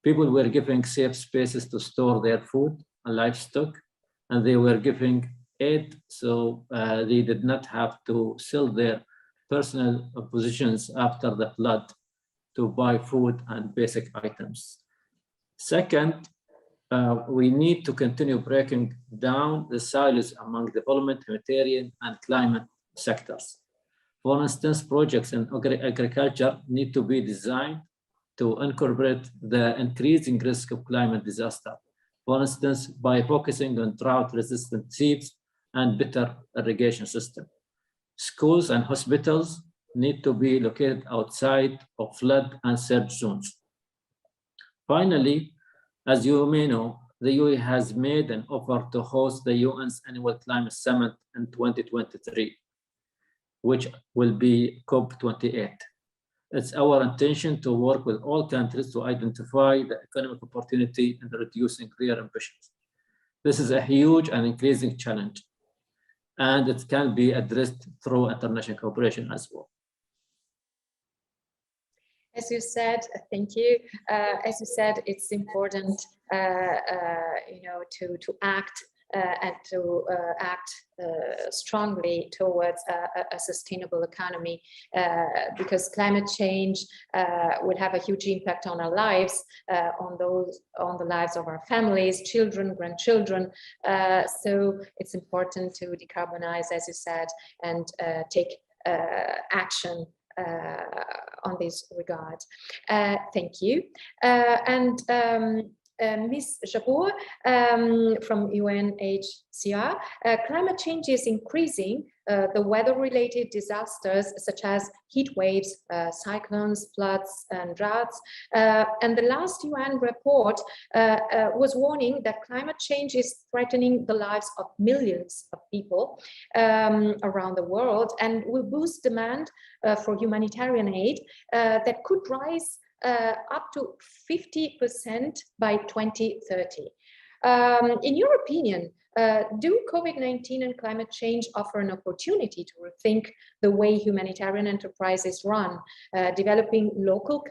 People were given safe spaces to store their food and livestock, and they were giving aid, so they did not have to sell their personal possessions after the flood to buy food and basic items. Second, we need to continue breaking down the silos among development, humanitarian, and climate sectors. For instance, projects in agriculture need to be designed to incorporate the increasing risk of climate disaster. For instance, by focusing on drought-resistant seeds and better irrigation system. Schools and hospitals need to be located outside of flood and surge zones. Finally, as you may know, the UAE has made an offer to host the UN's annual climate summit in 2023, which will be COP28. It's our intention to work with all countries to identify the economic opportunity in reducing their emissions. This is a huge and increasing challenge, and it can be addressed through international cooperation as well. As you said, thank you. As you said, it's important, to act and to act strongly towards a sustainable economy, because climate change will have a huge impact on our lives, on the lives of our families, children, grandchildren. So it's important to decarbonize, as you said, and take action on this regard. Thank you. Ms. jbour from UNHCR, climate change is increasing the weather-related disasters such as heat waves, cyclones, floods, and droughts. And the last UN report was warning that climate change is threatening the lives of millions of people around the world and will boost demand for humanitarian aid that could rise up to 50% by 2030. In your opinion, do COVID-19 and climate change offer an opportunity to rethink the way humanitarian enterprises run, developing local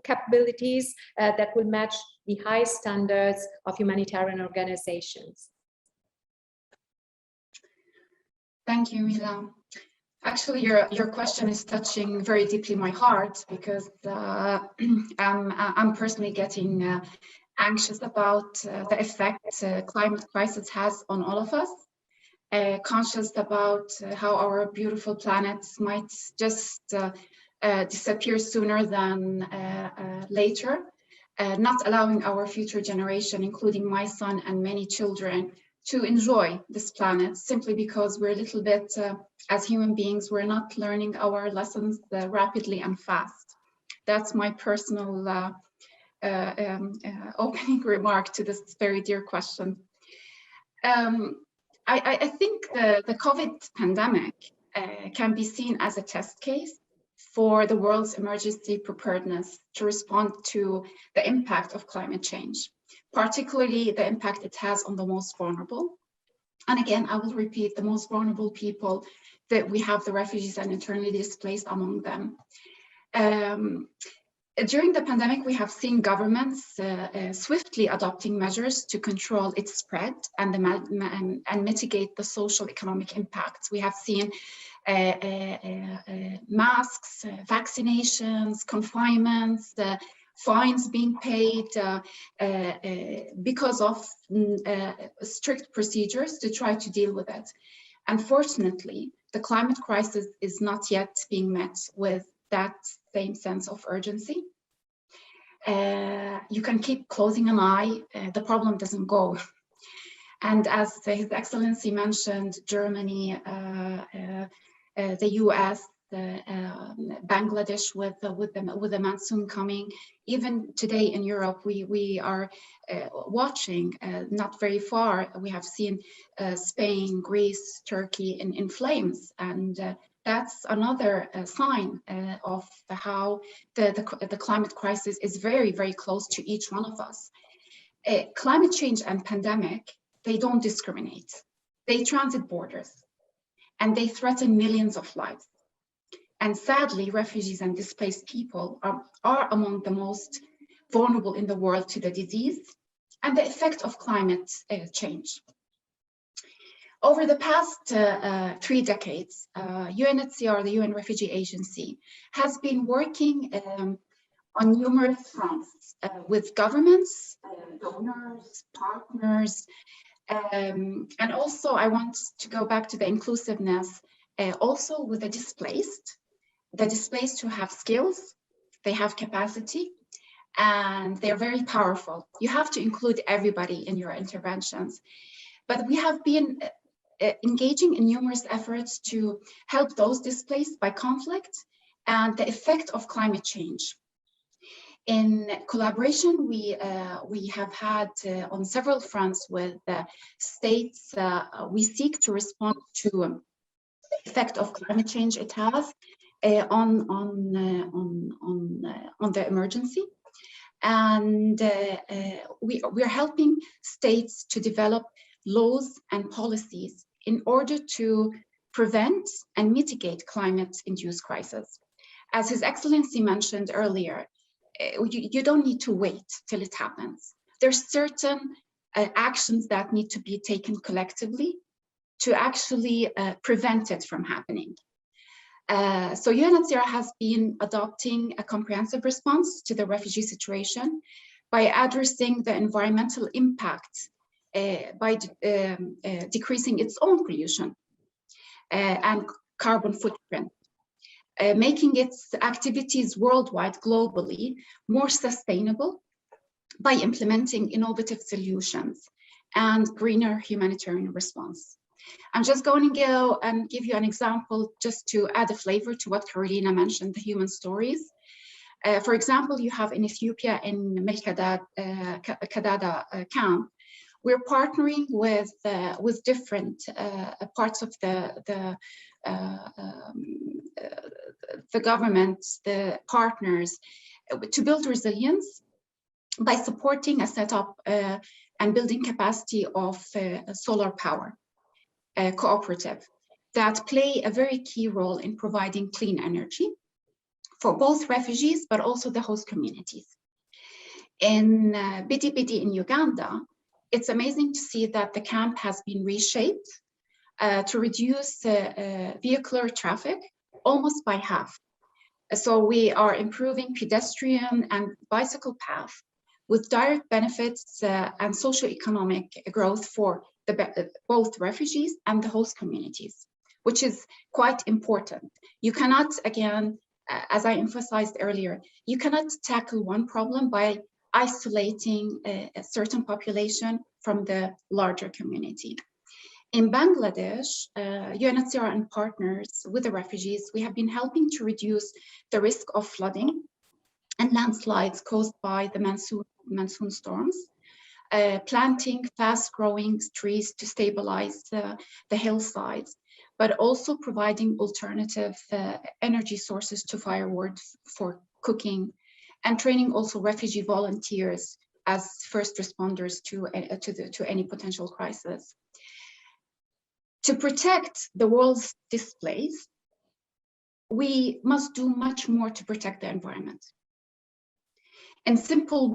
capabilities that will match the high standards of humanitarian organizations? Thank you, Mila. Actually, your question is touching very deeply my heart, because I'm personally getting anxious about the effect climate crisis has on all of us, conscious about how our beautiful planets might just disappear sooner than later, not allowing our future generation, including my son and many children, to enjoy this planet simply because we're a little bit, as human beings, we're not learning our lessons rapidly and fast. That's my personal opening remark to this very dear question. I think the COVID pandemic can be seen as a test case for the world's emergency preparedness to respond to the impact of climate change, particularly the impact it has on the most vulnerable. And again, I will repeat, the most vulnerable people, that we have the refugees and internally displaced among them. During the pandemic, we have seen governments swiftly adopting measures to control its spread and mitigate the social economic impacts. We have seen masks, vaccinations, confinements, fines being paid because of strict procedures to try to deal with it. Unfortunately, the climate crisis is not yet being met with that same sense of urgency. You can keep closing an eye, the problem doesn't go. And as His Excellency mentioned, Germany, the US, Bangladesh with the monsoon coming, even today in Europe, we are watching not very far. We have seen Spain, Greece, Turkey in flames, and that's another sign of how the climate crisis is very, very close to each one of us. Climate change and pandemic, they don't discriminate. They transit borders, and they threaten millions of lives. And sadly, refugees and displaced people are among the most vulnerable in the world to the disease and the effect of climate change. Over the past 3 decades, UNHCR, the UN Refugee Agency, has been working on numerous fronts with governments, donors, partners, and also I want to go back to the inclusiveness, also with the displaced who have skills, they have capacity, and they're very powerful. You have to include everybody in your interventions. But we have been engaging in numerous efforts to help those displaced by conflict and the effect of climate change. In collaboration, we have had on several fronts with states, we seek to respond to the effect of climate change it has on the emergency. And we are helping states to develop laws and policies in order to prevent and mitigate climate-induced crises. As His Excellency mentioned earlier, you don't need to wait till it happens. There's certain actions that need to be taken collectively to actually prevent it from happening. So UNHCR has been adopting a comprehensive response to the refugee situation by addressing the environmental impact by decreasing its own pollution and carbon footprint, making its activities worldwide, globally, more sustainable by implementing innovative solutions and greener humanitarian response. I'm just going to go and give you an example just to add a flavor to what Carolina mentioned, the human stories. For example, you have in Ethiopia in Kadada camp, we're partnering with different parts of the government, the partners, to build resilience by supporting a setup and building capacity of solar power cooperative that play a very key role in providing clean energy for both refugees, but also the host communities. In Bidi Bidi in Uganda, it's amazing to see that the camp has been reshaped to reduce vehicular traffic almost by half. So we are improving pedestrian and bicycle path with direct benefits and socioeconomic growth for both refugees and the host communities, which is quite important. You cannot, again, as I emphasized earlier, you cannot tackle one problem by isolating a certain population from the larger community. In Bangladesh, UNHCR and partners with the refugees, we have been helping to reduce the risk of flooding and landslides caused by the monsoon storms, planting fast-growing trees to stabilize the hillsides, but also providing alternative energy sources to firewood for cooking, and training also refugee volunteers as first responders to any potential crisis. To protect the world's displays, we must do much more to protect the environment. In simple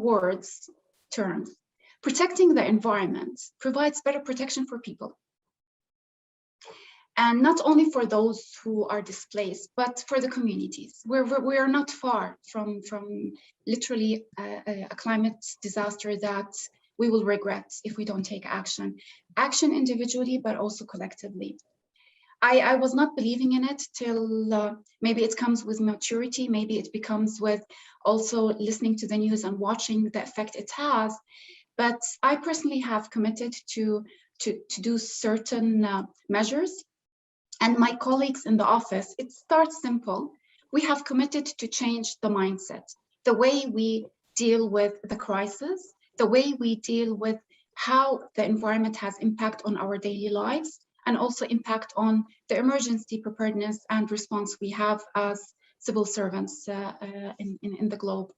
terms, protecting the environment provides better protection for people. And not only for those who are displaced, but for the communities. We are not far from literally a climate disaster that we will regret if we don't take action. Action individually, but also collectively. I was not believing in it till maybe it comes with maturity, maybe it becomes with also listening to the news and watching the effect it has. But I personally have committed to do certain measures. And my colleagues in the office, it starts simple. We have committed to change the mindset, the way we deal with the crisis, the way we deal with how the environment has impact on our daily lives, and also impact on the emergency preparedness and response we have as civil servants in the globe.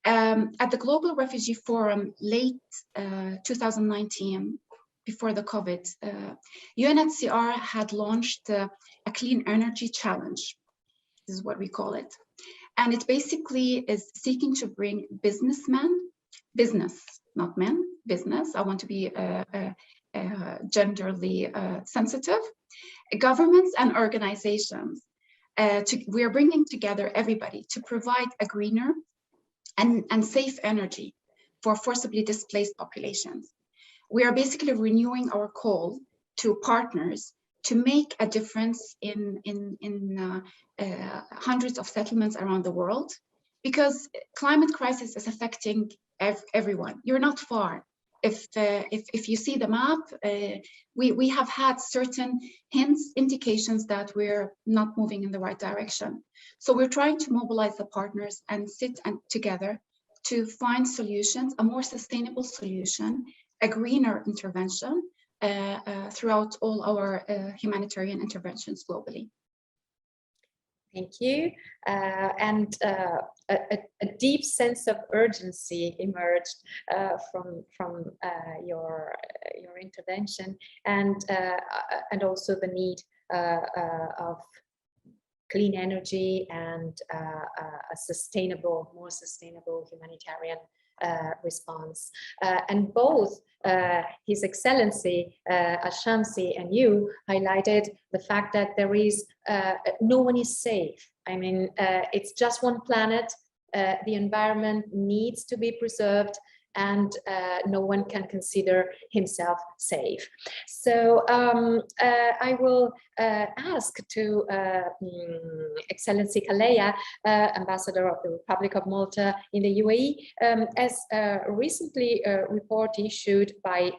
At the Global Refugee Forum late 2019, before the COVID, UNHCR had launched a Clean Energy Challenge. This is what we call it. And it basically is seeking to bring business, not men, business. I want to be genderly sensitive. Governments and organizations. We are bringing together everybody to provide a greener and safe energy for forcibly displaced populations. We are basically renewing our call to partners to make a difference in hundreds of settlements around the world, because climate crisis is affecting everyone. You're not far. If you see the map, we have had certain hints, indications that we're not moving in the right direction. So we're trying to mobilize the partners and sit together to find solutions, a more sustainable solution, a greener intervention throughout all our humanitarian interventions globally. Thank you. And a deep sense of urgency emerged from your intervention, and also the need of clean energy and a more sustainable humanitarian response. And both His Excellency Al Shamsi and you highlighted the fact that there is no one is safe. I mean, it's just one planet. The environment needs to be preserved, and no one can consider himself safe. So I will ask to Excellency Calleja, Ambassador of the Republic of Malta in the UAE, as recently a report issued by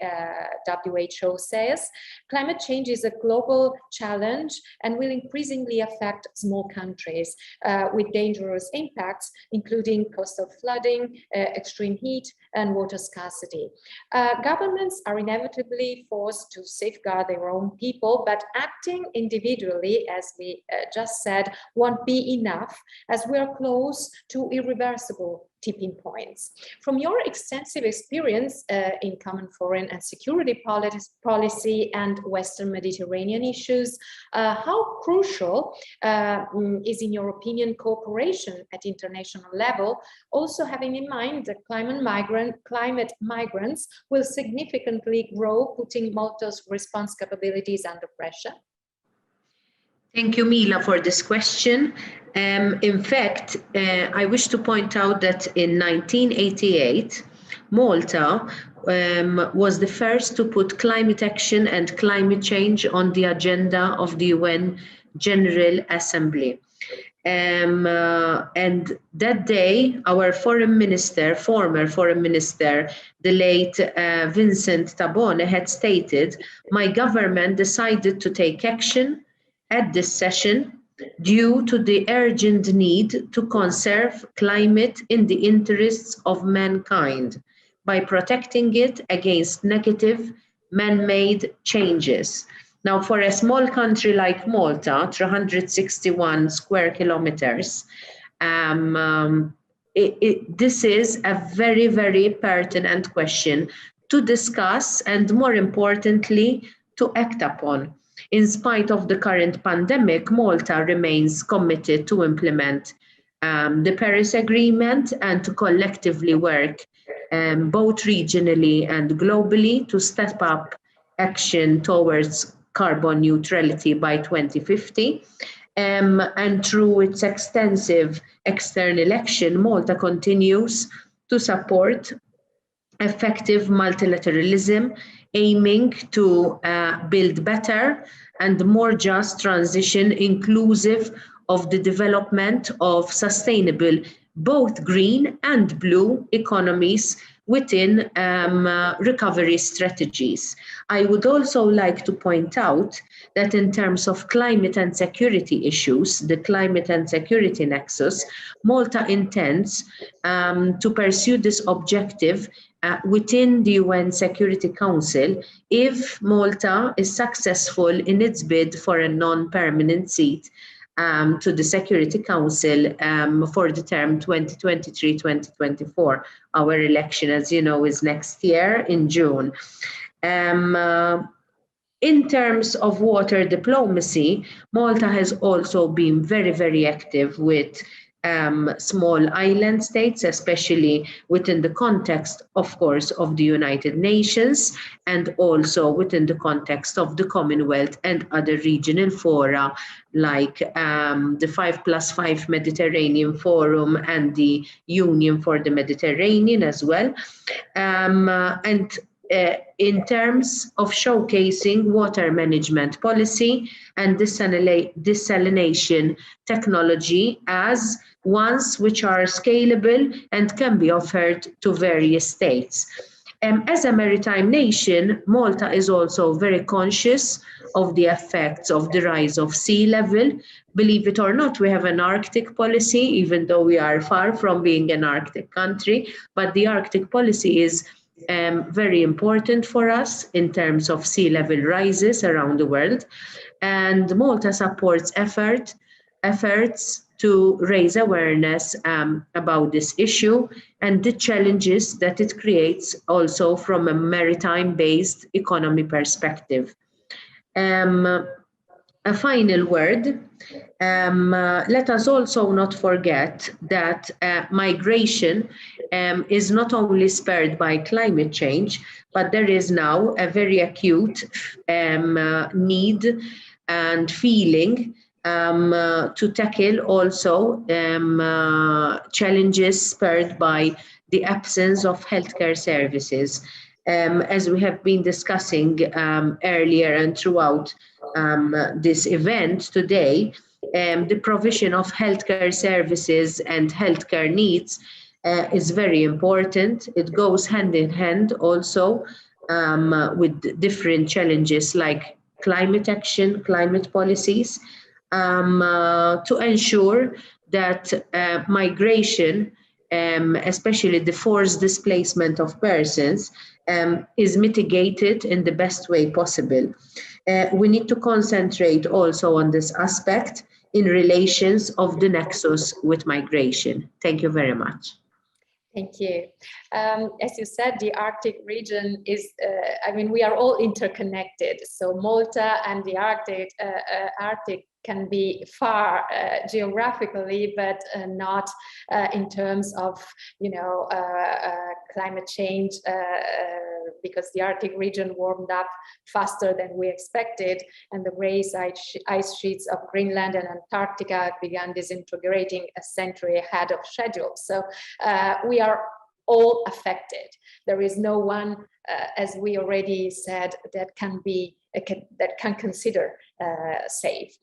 WHO says, climate change is a global challenge and will increasingly affect small countries with dangerous impacts, including coastal flooding, extreme heat, and water scarcity. Governments are inevitably forced to safeguard their own people, but acting individually, as we just said, won't be enough, as we're close to irreversible tipping points. From your extensive experience in common foreign and security policy and Western Mediterranean issues, how crucial is, in your opinion, cooperation at international level, also having in mind that climate migrants will significantly grow, putting Malta's response capabilities under pressure? Thank you, Mila, for this question. In fact, I wish to point out that in 1988, Malta was the first to put climate action and climate change on the agenda of the UN General Assembly. And that day, our former foreign minister, the late Vincent Tabone, had stated, "My government decided to take action at this session due to the urgent need to conserve climate in the interests of mankind by protecting it against negative man-made changes." Now, for a small country like Malta, 361 square kilometers, this is a very, very pertinent question to discuss and, more importantly, to act upon. In spite of the current pandemic, Malta remains committed to implement the Paris Agreement and to collectively work both regionally and globally to step up action towards carbon neutrality by 2050. And through its extensive external action, Malta continues to support effective multilateralism, aiming to build better and more just transition, inclusive of the development of sustainable, both green and blue economies within recovery strategies. I would also like to point out that in terms of climate and security issues, the climate and security nexus, Malta intends to pursue this objective within the UN Security Council if Malta is successful in its bid for a non-permanent seat to the Security Council for the term 2023-2024. Our election, as you know, is next year in June. In terms of water diplomacy, Malta has also been very, very active with small island states, especially within the context, of course, of the United Nations, and also within the context of the Commonwealth and other regional fora, like the 5+5 Mediterranean Forum and the Union for the Mediterranean as well. In terms of showcasing water management policy and desalination technology as ones which are scalable and can be offered to various states. As a maritime nation, Malta is also very conscious of the effects of the rise of sea level. Believe it or not, we have an Arctic policy, even though we are far from being an Arctic country, but the Arctic policy is very important for us in terms of sea level rises around the world. And Malta supports efforts to raise awareness about this issue and the challenges that it creates also from a maritime-based economy perspective. a final word. Let us also not forget that migration is not only spurred by climate change, but there is now a very acute need and feeling to tackle also challenges spurred by the absence of healthcare services. As we have been discussing earlier and throughout this event today, the provision of healthcare services and healthcare needs is very important. It goes hand in hand also with different challenges like climate action, climate policies, to ensure that migration, especially the forced displacement of persons, is mitigated in the best way possible. We need to concentrate also on this aspect in relations of the nexus with migration. Thank you very much. Thank you. As you said, the Arctic region is, I mean, we are all interconnected. So Malta and the Arctic can be far geographically, but not in terms of, you know, climate change, because the Arctic region warmed up faster than we expected, and the gray ice sheets of Greenland and Antarctica began disintegrating a century ahead of schedule. So we are all affected. There is no one, as we already said, that can be that can consider safe.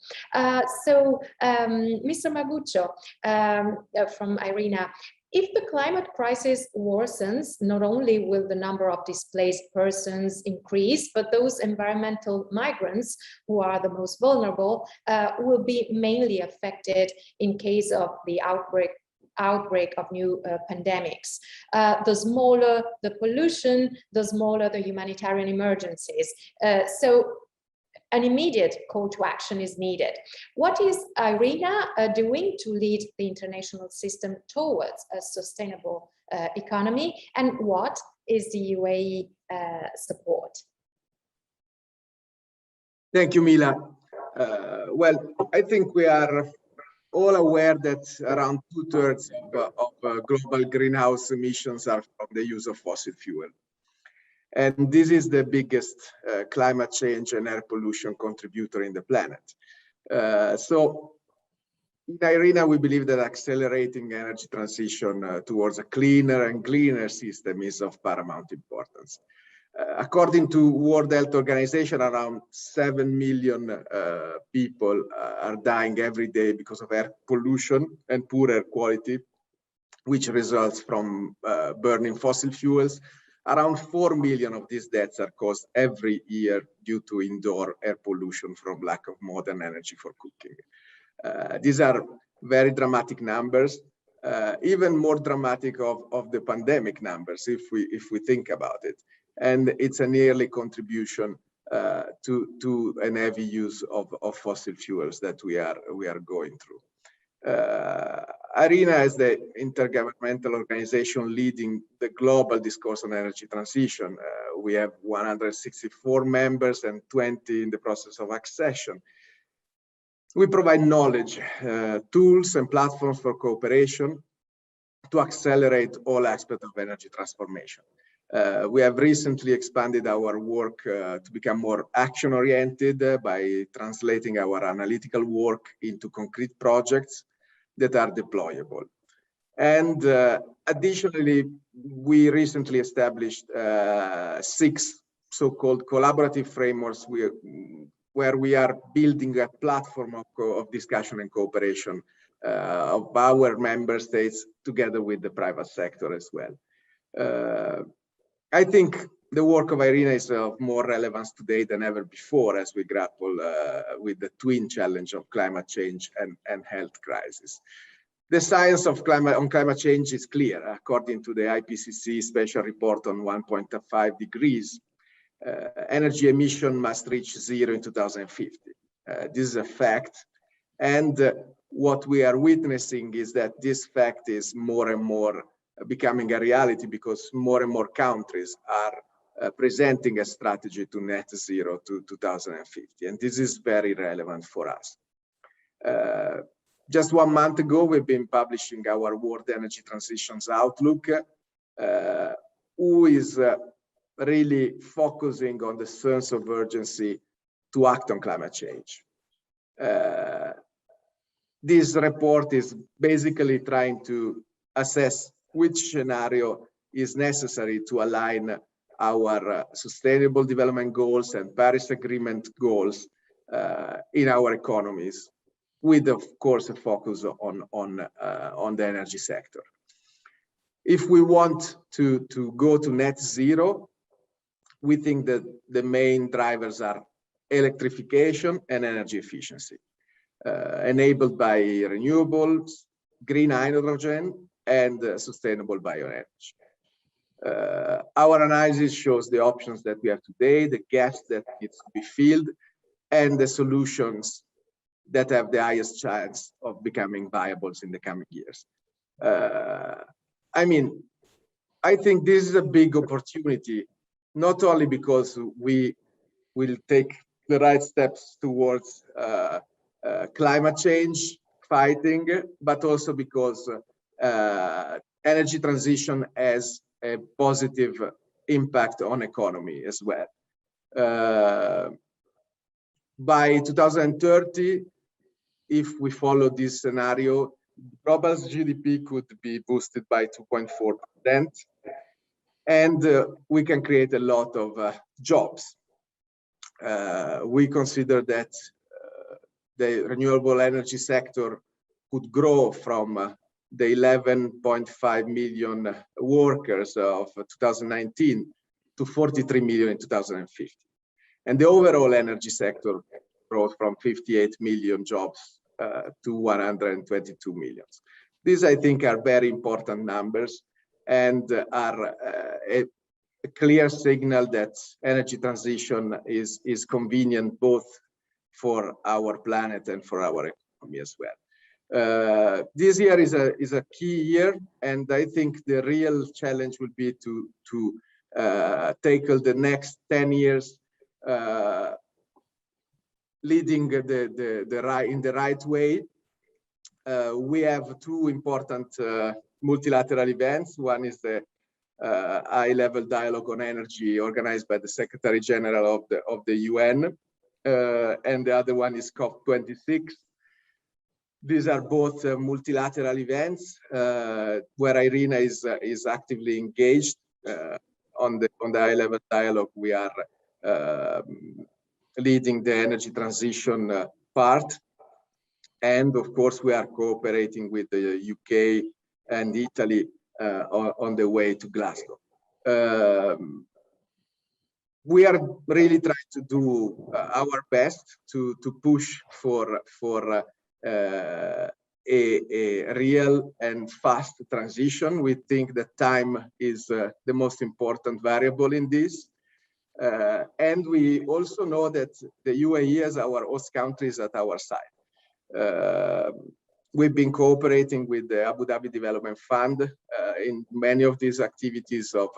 So, Mr. Marguccio from IRENA, if the climate crisis worsens, not only will the number of displaced persons increase, but those environmental migrants who are the most vulnerable will be mainly affected in case of the outbreak of new pandemics. The smaller the pollution, the smaller the humanitarian emergencies. So an immediate call to action is needed. What is IRENA doing to lead the international system towards a sustainable economy, and what is the UAE support? Thank you, Mila. Well, I think we are all aware that around 2/3 of global greenhouse emissions are from the use of fossil fuel. And this is the biggest climate change and air pollution contributor in the planet. So in IRENA, we believe that accelerating energy transition towards a cleaner and greener system is of paramount importance. According to World Health Organization, around 7 million people are dying every day because of air pollution and poor air quality, which results from burning fossil fuels. Around 4 million of these deaths are caused every year due to indoor air pollution from lack of modern energy for cooking. These are very dramatic numbers, even more dramatic of the pandemic numbers, if we think about it. And it's a yearly contribution to an heavy use of fossil fuels that we are going through. IRENA is the intergovernmental organization leading the global discourse on energy transition. We have 164 members and 20 in the process of accession. We provide knowledge, tools and platforms for cooperation to accelerate all aspects of energy transformation. We have recently expanded our work to become more action-oriented by translating our analytical work into concrete projects that are deployable. And additionally, we recently established 6 so-called collaborative frameworks where we are building a platform of discussion and cooperation of our member states together with the private sector as well. I think the work of IRENA is of more relevance today than ever before as we grapple with the twin challenge of climate change and health crisis. The science of climate change is clear. According to the IPCC special report on 1.5 degrees, energy emission must reach 0 in 2050. This is a fact. And what we are witnessing is that this fact is more and more becoming a reality because more and more countries are presenting a strategy to net zero to 2050. And this is very relevant for us. Just 1 month ago, we've been publishing our World Energy Transitions Outlook, who is really focusing on the sense of urgency to act on climate change. This report is basically trying to assess which scenario is necessary to align our sustainable development goals and Paris Agreement goals in our economies, with, of course, a focus on the energy sector. If we want to go to net zero, we think that the main drivers are electrification and energy efficiency, enabled by renewables, green hydrogen, and sustainable bioenergy. Our analysis shows the options that we have today, the gaps that needs to be filled, and the solutions that have the highest chance of becoming viable in the coming years. I mean, I think this is a big opportunity, not only because we will take the right steps towards climate change fighting, but also because energy transition has a positive impact on economy as well. By 2030, if we follow this scenario, global GDP could be boosted by 2.4%, and we can create a lot of jobs. We consider that the renewable energy sector could grow from the 11.5 million workers of 2019 to 43 million in 2050. And the overall energy sector growth from 58 million jobs to 122 million. These, I think, are very important numbers and are a clear signal that energy transition is convenient both for our planet and for our economy as well. This year is a key year, and I think the real challenge will be to tackle the next 10 years leading in the right way. We have two important multilateral events. One is the high-level dialogue on energy organized by the Secretary General of the UN, and the other one is COP26. These are both multilateral events where IRENA is actively engaged. On the high-level dialogue, we are leading the energy transition part. And of course, we are cooperating with the UK and Italy on the way to Glasgow. We are really trying to do our best to push for a real and fast transition. We think that time is the most important variable in this. And we also know that the UAE as our host country is at our side. We've been cooperating with the Abu Dhabi Development Fund in many of these activities of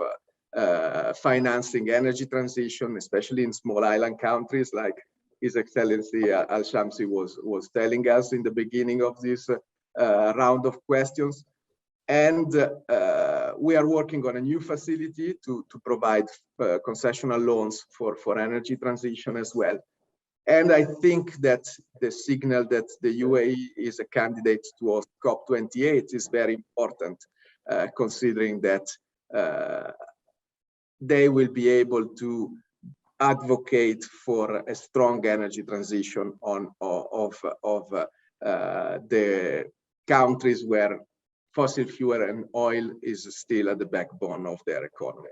financing energy transition, especially in small island countries like His Excellency Al Shamsi was telling us in the beginning of this round of questions. And we are working on a new facility to provide concessional loans for energy transition as well. And I think that the signal that the UAE is a candidate towards COP28 is very important, considering that they will be able to advocate for a strong energy transition of the countries where fossil fuel and oil is still at the backbone of their economy.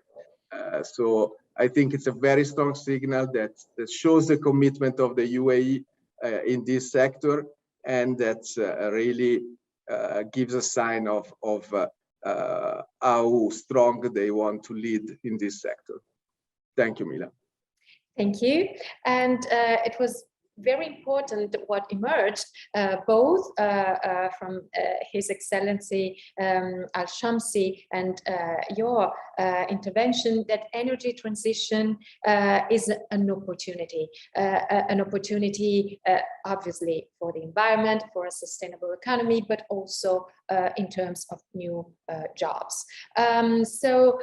So I think it's a very strong signal that shows the commitment of the UAE in this sector, and that really gives a sign of how strong they want to lead in this sector. Thank you, Mila. Thank you. And it was very important what emerged, both from His Excellency Al Shamsi and your intervention, that energy transition is an opportunity obviously for the environment, for a sustainable economy, but also in terms of new jobs. So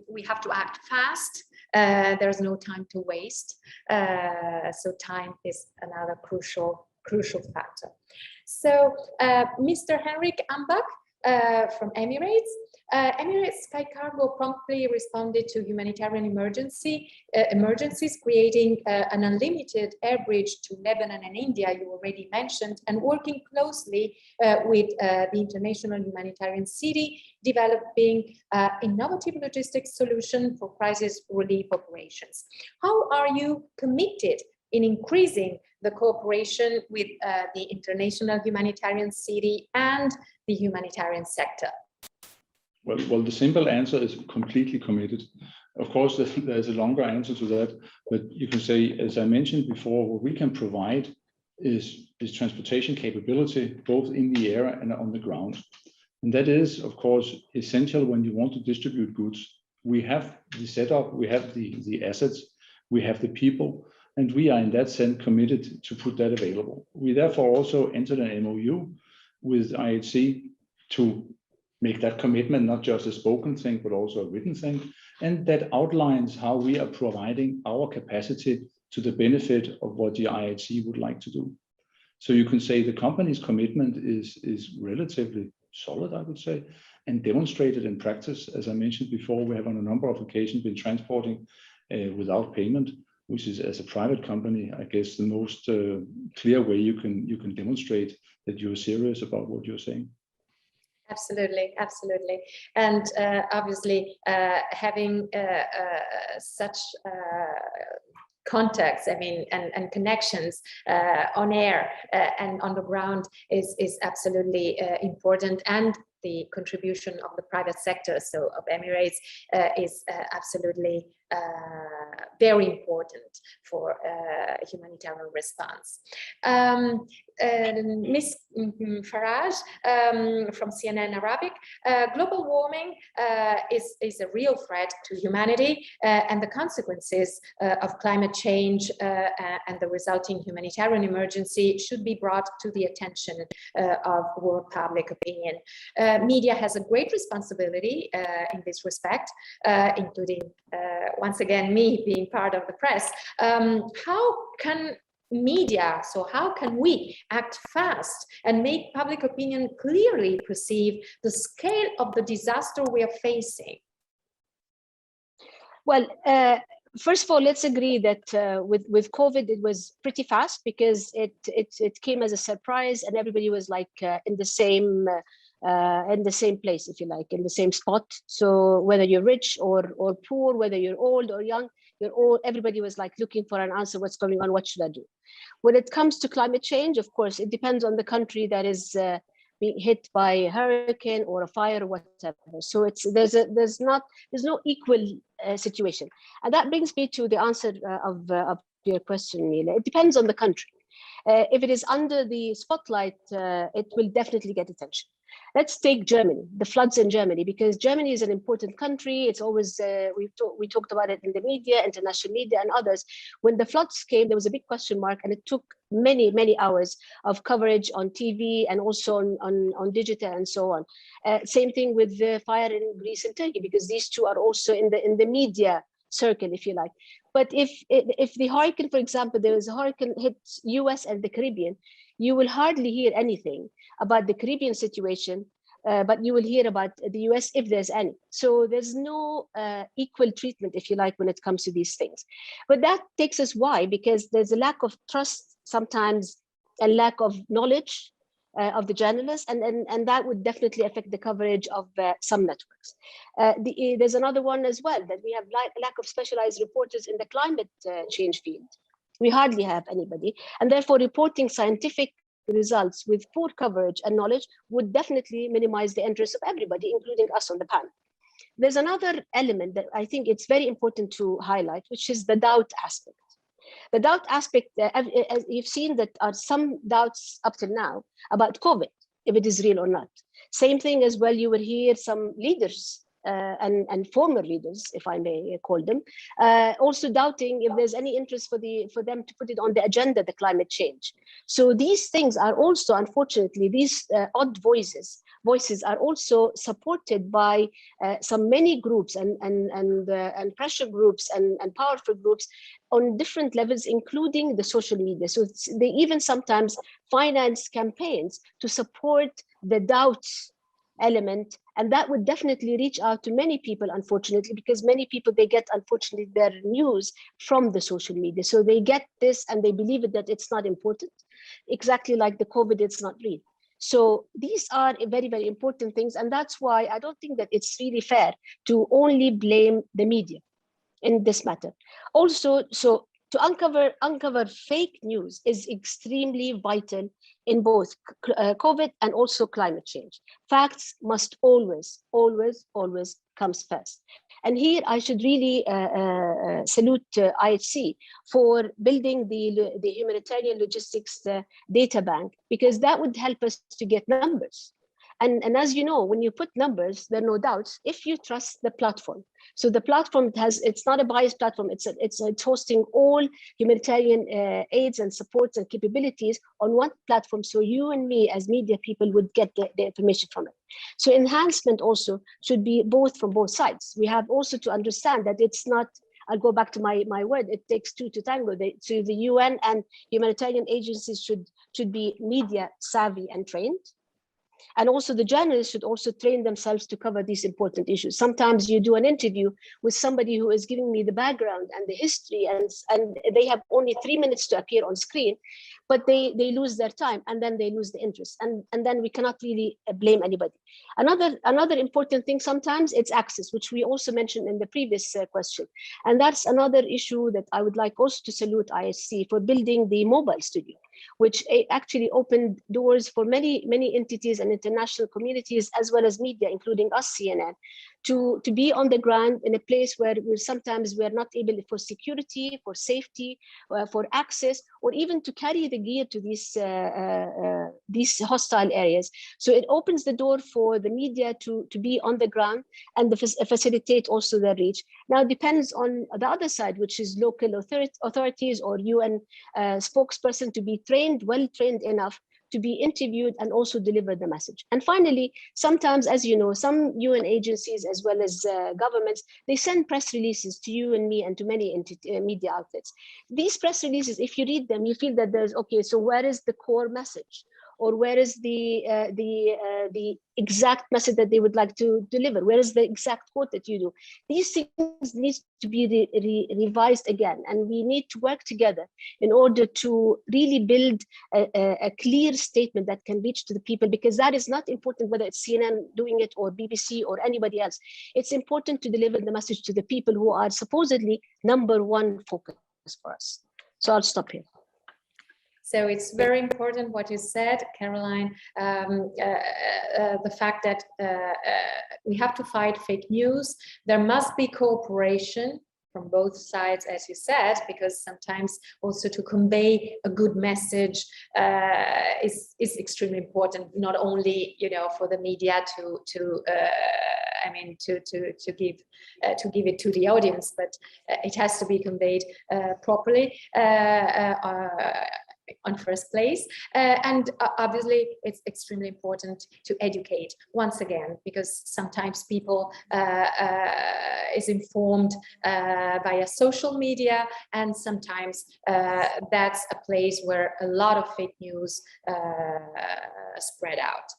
we have to act fast. There's no time to waste. So time is another crucial factor. So Mr. Henrik Ambak from Emirates. Emirates Sky Cargo promptly responded to humanitarian emergencies, creating an unlimited air bridge to Lebanon and India, you already mentioned, and working closely with the International Humanitarian City, developing innovative logistics solution for crisis relief operations. How are you committed in increasing the cooperation with the International Humanitarian City and the humanitarian sector? Well, the simple answer is completely committed. Of course, there's a longer answer to that, but you can say, as I mentioned before, what we can provide is transportation capability, both in the air and on the ground. And that is, of course, essential when you want to distribute goods. We have the setup, we have the assets, we have the people, and we are in that sense committed to put that available. We therefore also entered an MOU with IHC to make that commitment, not just a spoken thing, but also a written thing. And that outlines how we are providing our capacity to the benefit of what the IHC would like to do. So you can say the company's commitment is relatively solid, I would say, and demonstrated in practice. As I mentioned before, we have on a number of occasions been transporting without payment, which is, as a private company, I guess the most clear way you can demonstrate that you're serious about what you're saying. Absolutely, absolutely. And obviously having such contacts, I mean, and connections on air and on the ground is absolutely important. And the contribution of the private sector, so of Emirates, is absolutely very important for humanitarian response. Ms. Faraj from CNN Arabic, global warming is a real threat to humanity, and the consequences of climate change and the resulting humanitarian emergency should be brought to the attention of world public opinion. Media has a great responsibility in this respect, including once again me being part of the press. How can media, so how can we act fast and make public opinion clearly perceive the scale of the disaster we are facing? Well, first of all, let's agree that with COVID, it was pretty fast because it came as a surprise and everybody was like in the same place, if you like, in the same spot. So whether you're rich or poor, whether you're old or young, everybody was like looking for an answer. What's going on? What should I do? When it comes to climate change, of course, it depends on the country that is being hit by a hurricane or a fire or whatever. So there's no equal situation. And that brings me to the answer of your question, Mila. It depends on the country. If it is under the spotlight, it will definitely get attention. Let's take Germany, the floods in Germany, because Germany is an important country. It's always, we talked about it in the media, international media and others. When the floods came, there was a big question mark, and it took many, many hours of coverage on TV and also on digital and so on. Same thing with the fire in Greece and Turkey, because these two are also in the media circle, if you like. But if the hurricane, for example, there was a hurricane hit US and the Caribbean, you will hardly hear anything about the Caribbean situation, but you will hear about the US if there's any. So there's no equal treatment, if you like, when it comes to these things. But that takes us why? Because there's a lack of trust sometimes, a lack of knowledge of the journalists, and that would definitely affect the coverage of some networks. There's another one as well, that we have lack of specialized reporters in the climate change field. We hardly have anybody, and therefore reporting scientific results with poor coverage and knowledge would definitely minimize the interest of everybody, including us on the panel. There's another element that I think it's very important to highlight, which is the doubt aspect. The doubt aspect, as you've seen, that are some doubts up till now about COVID, if it is real or not. Same thing as well, you will hear some leaders and former leaders, if I may call them, also doubting if there's any interest for them to put it on the agenda, the climate change. So these things are also, unfortunately, these odd voices are also supported by many groups and pressure groups and powerful groups on different levels, including the social media. So they even sometimes finance campaigns to support the doubts element, and that would definitely reach out to many people, unfortunately, because many people, they get, unfortunately, their news from the social media. So they get this and they believe it, that it's not important, exactly like the COVID, it's not real. So these are very, very important things, and that's why I don't think that it's really fair to only blame the media in this matter. Also, so to uncover fake news is extremely vital in both COVID and also climate change. Facts must always comes first. And here I should really salute IHC for building the humanitarian logistics data bank, because that would help us to get numbers. And as you know, when you put numbers, there are no doubts if you trust the platform. So the platform it's not a biased platform. It's hosting all humanitarian aids and supports and capabilities on one platform. So you and me as media people would get the information from it. So enhancement also should be from both sides. We have also to understand that it's not, I'll go back to my word, it takes two to tango. So the UN and humanitarian agencies should be media savvy and trained. And also the journalists should also train themselves to cover these important issues. Sometimes you do an interview with somebody who is giving me the background and the history, and they have only 3 minutes to appear on screen, but they lose their time, and then they lose the interest. And then we cannot really blame anybody. Another important thing, sometimes it's access, which we also mentioned in the previous question. And that's another issue that I would like also to salute IHC for building the mobile studio, which actually opened doors for many entities and international communities, as well as media, including us, CNN, to be on the ground in a place where sometimes we're not able, for security, for safety, for access, or even to carry the gear to these hostile areas. So it opens the door for the media to be on the ground and facilitate also their reach. Now it depends on the other side, which is local authorities or UN spokesperson to be well trained enough to be interviewed and also deliver the message. And finally, sometimes, as you know, some UN agencies as well as governments, they send press releases to you and me and to many media outlets. These press releases, if you read them, you feel that there's, okay, so where is the core message? Or where is the exact message that they would like to deliver? Where is the exact quote that you do? These things need to be revised again, and we need to work together in order to really build a clear statement that can reach to the people, because that is not important whether it's CNN doing it or BBC or anybody else. It's important to deliver the message to the people who are supposedly #1 focus for us. So I'll stop here. So it's very important what you said, Caroline, the fact that we have to fight fake news. There must be cooperation from both sides, as you said, because sometimes also to convey a good message is extremely important, not only, you know, for the media to give it to the audience, but it has to be conveyed properly on first place. And obviously it's extremely important to educate once again, because sometimes people is informed via social media, and sometimes that's a place where a lot of fake news spread out.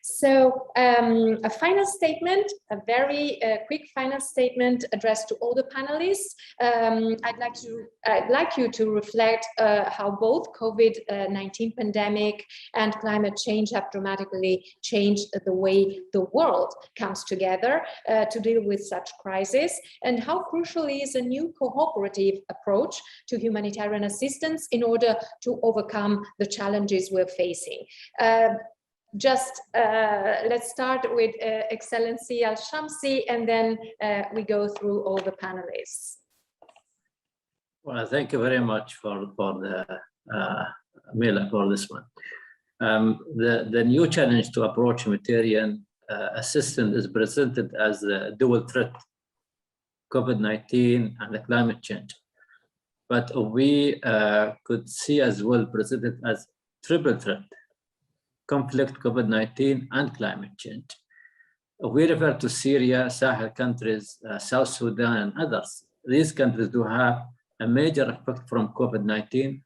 So a final statement, a very quick final statement addressed to all the panelists. I'd like you to reflect how both COVID-19 pandemic and climate change have dramatically changed the way the world comes together to deal with such crisis, and how crucial is a new cooperative approach to humanitarian assistance in order to overcome the challenges we're facing. Let's start with Excellency Al Shamsi, and then we go through all the panelists. Well, thank you very much for the Mila for this one. The new challenge to approach humanitarian assistance is presented as a dual threat, COVID-19 and the climate change. But we could see as well presented as triple threat, conflict, COVID-19 and climate change. We refer to Syria, Sahel countries, South Sudan and others. These countries do have a major effect from COVID-19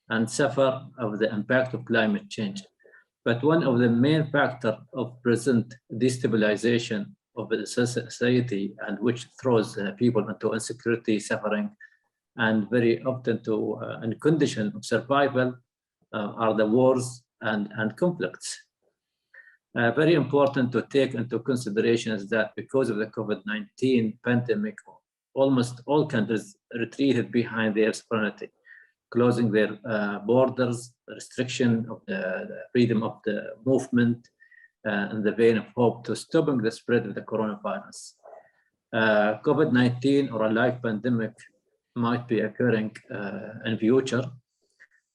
and suffer of the impact of climate change. But one of the main factors of present destabilization of the society, and which throws people into insecurity, suffering, and very often to a condition of survival are the wars and conflicts. Very important to take into consideration is that because of the COVID-19 pandemic, almost all countries retreated behind their sovereignty, closing their borders, restriction of the freedom of the movement, in the vein of hope to stopping the spread of the coronavirus. COVID-19 or a like pandemic might be occurring in future.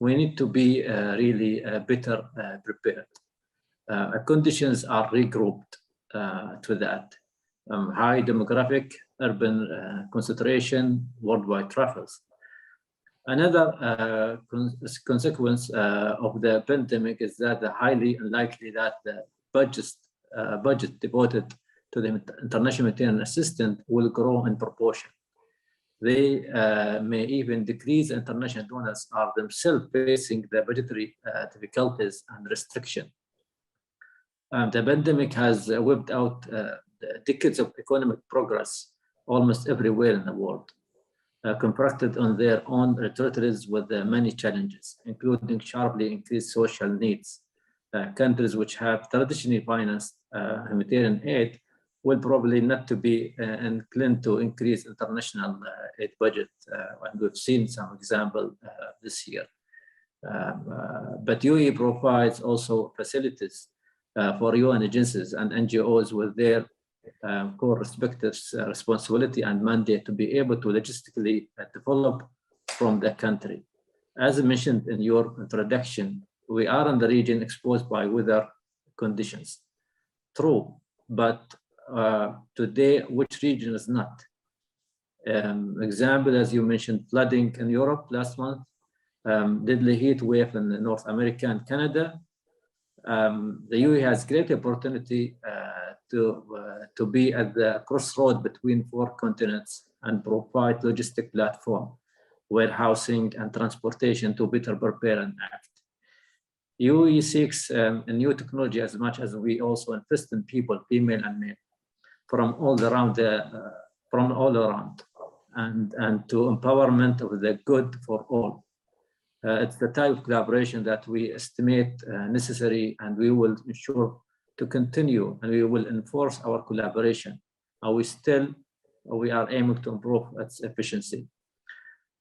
We need to be really better prepared. Conditions are regrouped to that. High demographic, urban concentration, worldwide travels. Another consequence of the pandemic is that the highly unlikely that the budget devoted to the international humanitarian assistance will grow in proportion. They may even decrease. International donors are themselves facing the budgetary difficulties and restriction. The pandemic has whipped out decades of economic progress almost everywhere in the world, confronted on their own territories with many challenges, including sharply increased social needs. Countries which have traditionally financed humanitarian aid will probably not to be inclined to increase international aid budget, and we've seen some example this year. But UAE provides also facilities for UN agencies and NGOs with their core respective responsibility and mandate to be able to logistically develop from the country. As mentioned in your introduction, we are in the region exposed by weather conditions. True, but today, which region is not? Example, as you mentioned, flooding in Europe last month, deadly heat wave in North America and Canada. The UAE has great opportunity to be at the crossroad between 4 continents and provide logistic platform, warehousing and transportation to better prepare and act. UAE seeks a new technology as much as we also invest in people, female and male, from all around, and to empowerment of the good for all. It's the type of collaboration that we estimate necessary, and we will ensure to continue, and we will enforce our collaboration. We are aiming to improve its efficiency.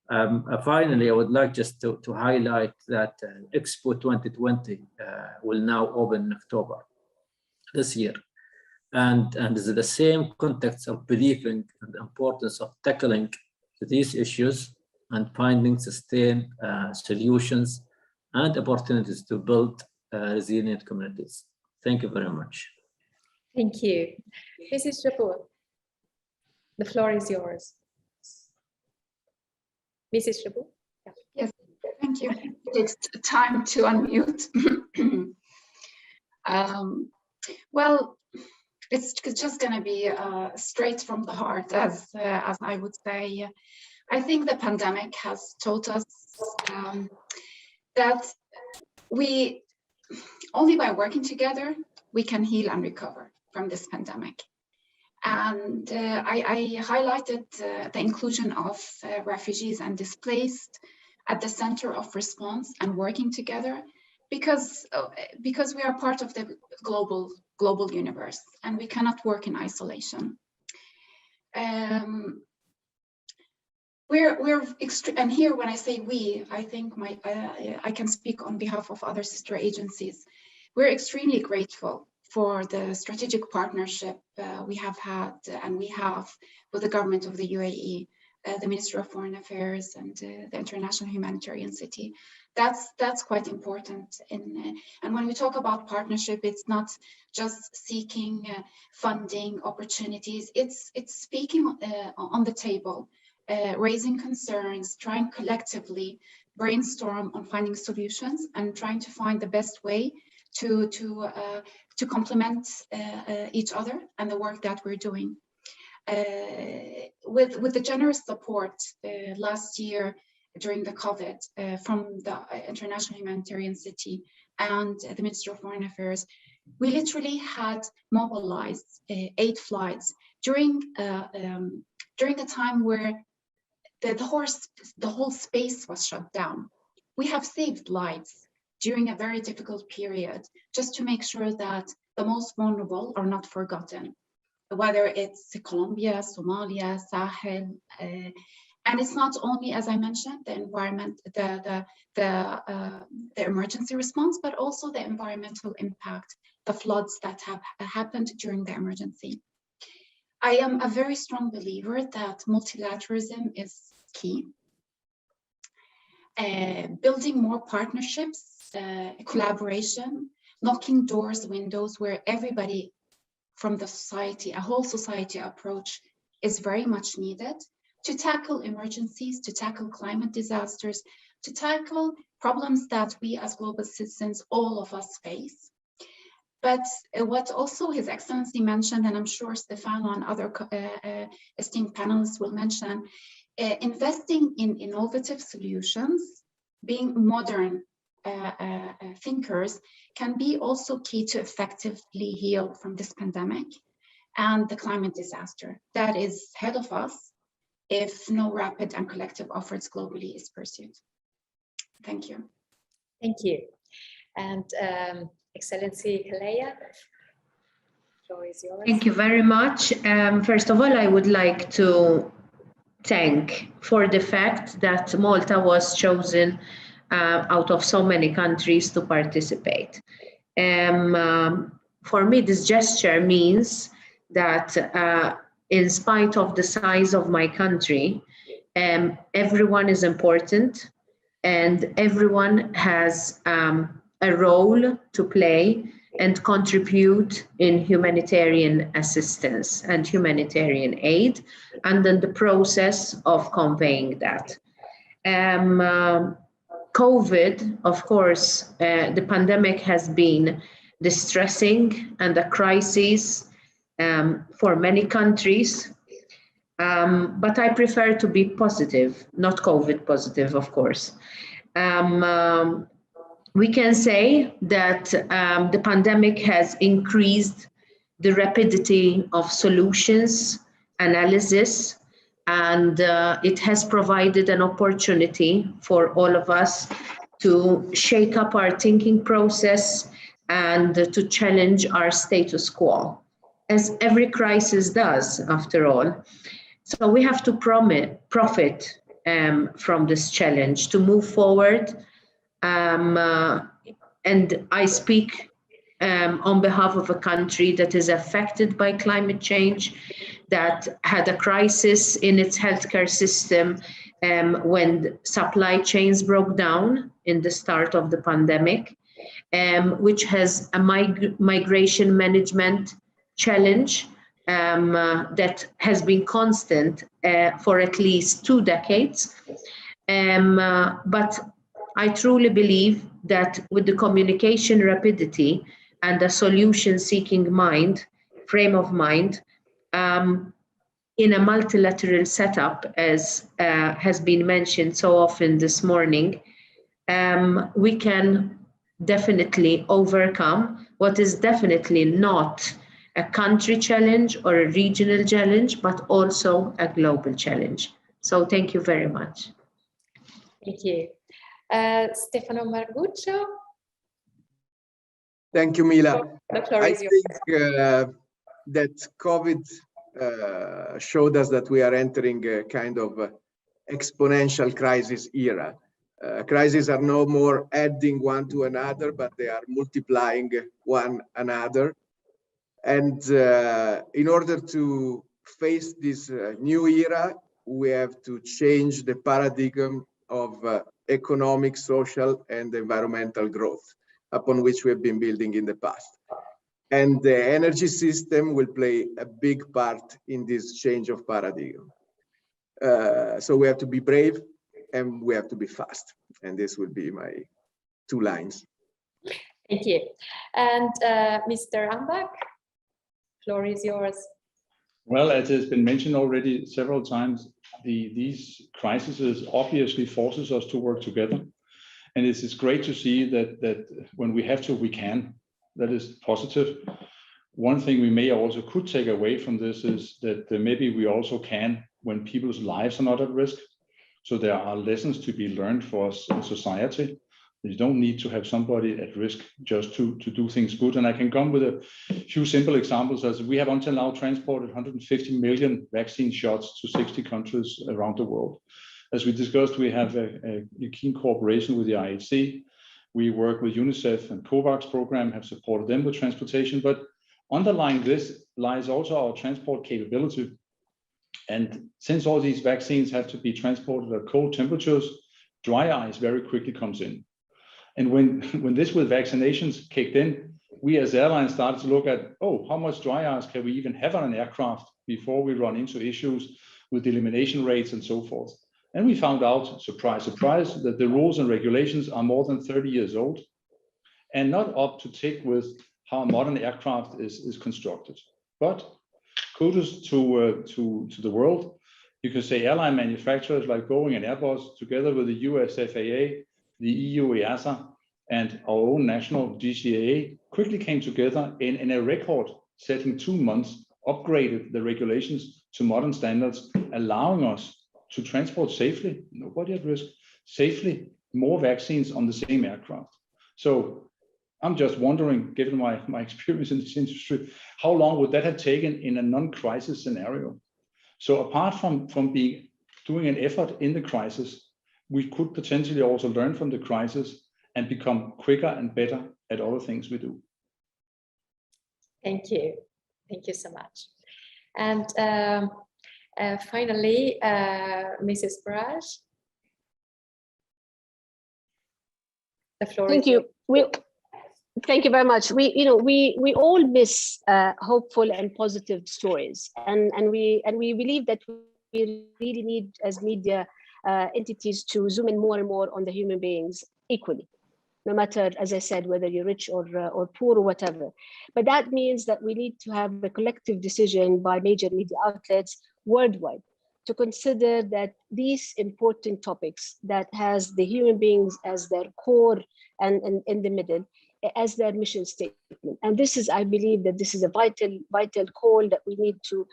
Finally, I would like just to highlight that Expo 2020 will now open in October this year. And is the same context of believing in the importance of tackling these issues and finding sustained solutions and opportunities to build resilient communities. Thank you very much. Thank you. Mrs. jbour, the floor is yours. Mrs. jbour? Yeah. Yes, thank you. It's time to unmute. Well, it's just going to be straight from the heart, as I would say. I think the pandemic has taught us that we only by working together we can heal and recover from this pandemic. And I highlighted the inclusion of refugees and displaced at the center of response and working together, because we are part of the global universe and we cannot work in isolation. And here when I say we, I think I can speak on behalf of other sister agencies. We're extremely grateful for the strategic partnership we have had and we have with the government of the UAE the Ministry of Foreign Affairs and the International Humanitarian City. That's quite important. And when we talk about partnership, it's not just seeking funding opportunities. It's speaking on the table, raising concerns, trying collectively brainstorm on finding solutions, and trying to find the best way to complement each other and the work that we're doing. With the generous support last year during the COVID from the International Humanitarian City and the Ministry of Foreign Affairs, we literally had mobilized 8 flights during a time where the whole space was shut down. We have saved lives during a very difficult period, just to make sure that the most vulnerable are not forgotten, whether it's Colombia, Somalia, Sahel, and it's not only, as I mentioned, the environment, the emergency response, but also the environmental impact, the floods that have happened during the emergency. I am a very strong believer that multilateralism is key. Building more partnerships, collaboration, knocking doors, windows, where everybody from the society, a whole society approach is very much needed to tackle emergencies, to tackle climate disasters, to tackle problems that we as global citizens, all of us face. But what also His Excellency mentioned, and I'm sure Stefano and other esteemed panelists will mention, investing in innovative solutions, being modern thinkers, can be also key to effectively heal from this pandemic and the climate disaster that is ahead of us if no rapid and collective efforts globally is pursued. Thank you. Thank you. And Excellency Calleja, the floor is yours. Thank you very much. First of all, I would like to thank for the fact that Malta was chosen out of so many countries to participate. For me, this gesture means that in spite of the size of my country, everyone is important and everyone has a role to play and contribute in humanitarian assistance and humanitarian aid, and then the process of conveying that. COVID, of course, the pandemic has been distressing and a crisis for many countries, but I prefer to be positive, not COVID positive, of course. We can say that the pandemic has increased the rapidity of solutions, analysis, and it has provided an opportunity for all of us to shake up our thinking process and to challenge our status quo, as every crisis does, after all. So we have to profit from this challenge to move forward. And I speak on behalf of a country that is affected by climate change, that had a crisis in its healthcare system when supply chains broke down in the start of the pandemic, which has a migration management challenge that has been constant for at least 2 decades. But I truly believe that with the communication rapidity and the solution-seeking frame of mind, in a multilateral setup, as has been mentioned so often this morning, we can definitely overcome what is definitely not a country challenge or a regional challenge, but also a global challenge. So thank you very much. Thank you. Stefano Marguccio. Thank you, Mila. The floor I is yours. think that COVID showed us that we are entering a kind of exponential crisis era. Crises are no more adding one to another, but they are multiplying one another. And in order to face this new era, we have to change the paradigm of economic, social, and environmental growth upon which we have been building in the past. And the energy system will play a big part in this change of paradigm. So we have to be brave and we have to be fast. And this will be my 2 lines. Thank you. And Mr. Ambak, floor is yours. Well, as has been mentioned already several times, these crises obviously forces us to work together. And it is great to see that when we have to, we can. That is positive. One thing we may also could take away from this is that maybe we also can when people's lives are not at risk. So there are lessons to be learned for us in society. You don't need to have somebody at risk just to do things good. And I can come with a few simple examples. As we have until now transported 150 million vaccine shots to 60 countries around the world. As we discussed, we have a keen cooperation with the IHC. We work with UNICEF and COVAX program, have supported them with transportation, but underlying this lies also our transport capability. And since all these vaccines have to be transported at cold temperatures, dry ice very quickly comes in. And when this with vaccinations kicked in, we as airlines started to look at, oh, how much dry ice can we even have on an aircraft before we run into issues with elimination rates and so forth. And we found out, surprise, surprise, that the rules and regulations are more than 30 years old and not up to tick with how a modern aircraft is constructed. But kudos to the world. You can say airline manufacturers like Boeing and Airbus, together with the US FAA, the EU EASA, and our own national GCAA, quickly came together in a record-setting 2 months, upgraded the regulations to modern standards, allowing us to transport safely, nobody at risk, safely, more vaccines on the same aircraft. So I'm just wondering, given my experience in this industry, how long would that have taken in a non-crisis scenario? So apart from doing an effort in the crisis, we could potentially also learn from the crisis and become quicker and better at other things we do. Thank you. Thank you so much. And finally, Mrs. Faraj. The floor Thank is you. Thank you very much. We all miss hopeful and positive stories, and we believe that we really need, as media entities, to zoom in more and more on the human beings equally, no matter, as I said, whether you're rich or poor or whatever. But that means that we need to have a collective decision by major media outlets worldwide to consider that these important topics that has the human beings as their core and in the middle, as their mission statement. And this is, I believe that this is a vital call that we need to,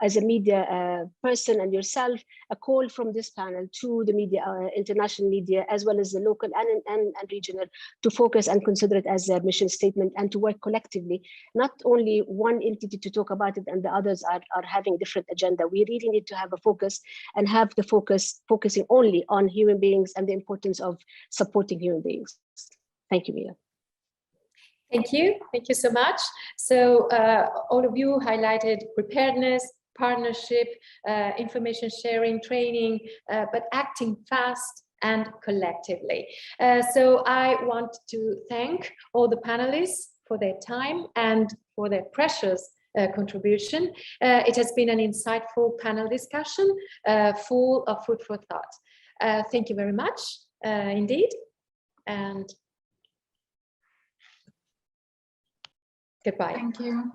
as a media person and yourself, a call from this panel to the media, international media, as well as the local and regional, to focus and consider it as their mission statement and to work collectively, not only one entity to talk about it and the others are having a different agenda. We really need to have a focus and have the focusing only on human beings and the importance of supporting human beings. Thank you, Mila. Thank you. Thank you so much. So all of you highlighted preparedness, partnership, information sharing, training, but acting fast and collectively. So I want to thank all the panelists for their time and for their precious contribution. It has been an insightful panel discussion full of food for thought. Thank you very much indeed. And goodbye. Thank you.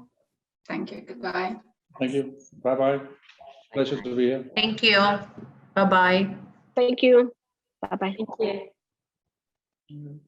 Thank you. Goodbye. Thank you. Bye-bye. Pleasure to be here. Thank you. Bye-bye. Thank you. Bye-bye. Thank you.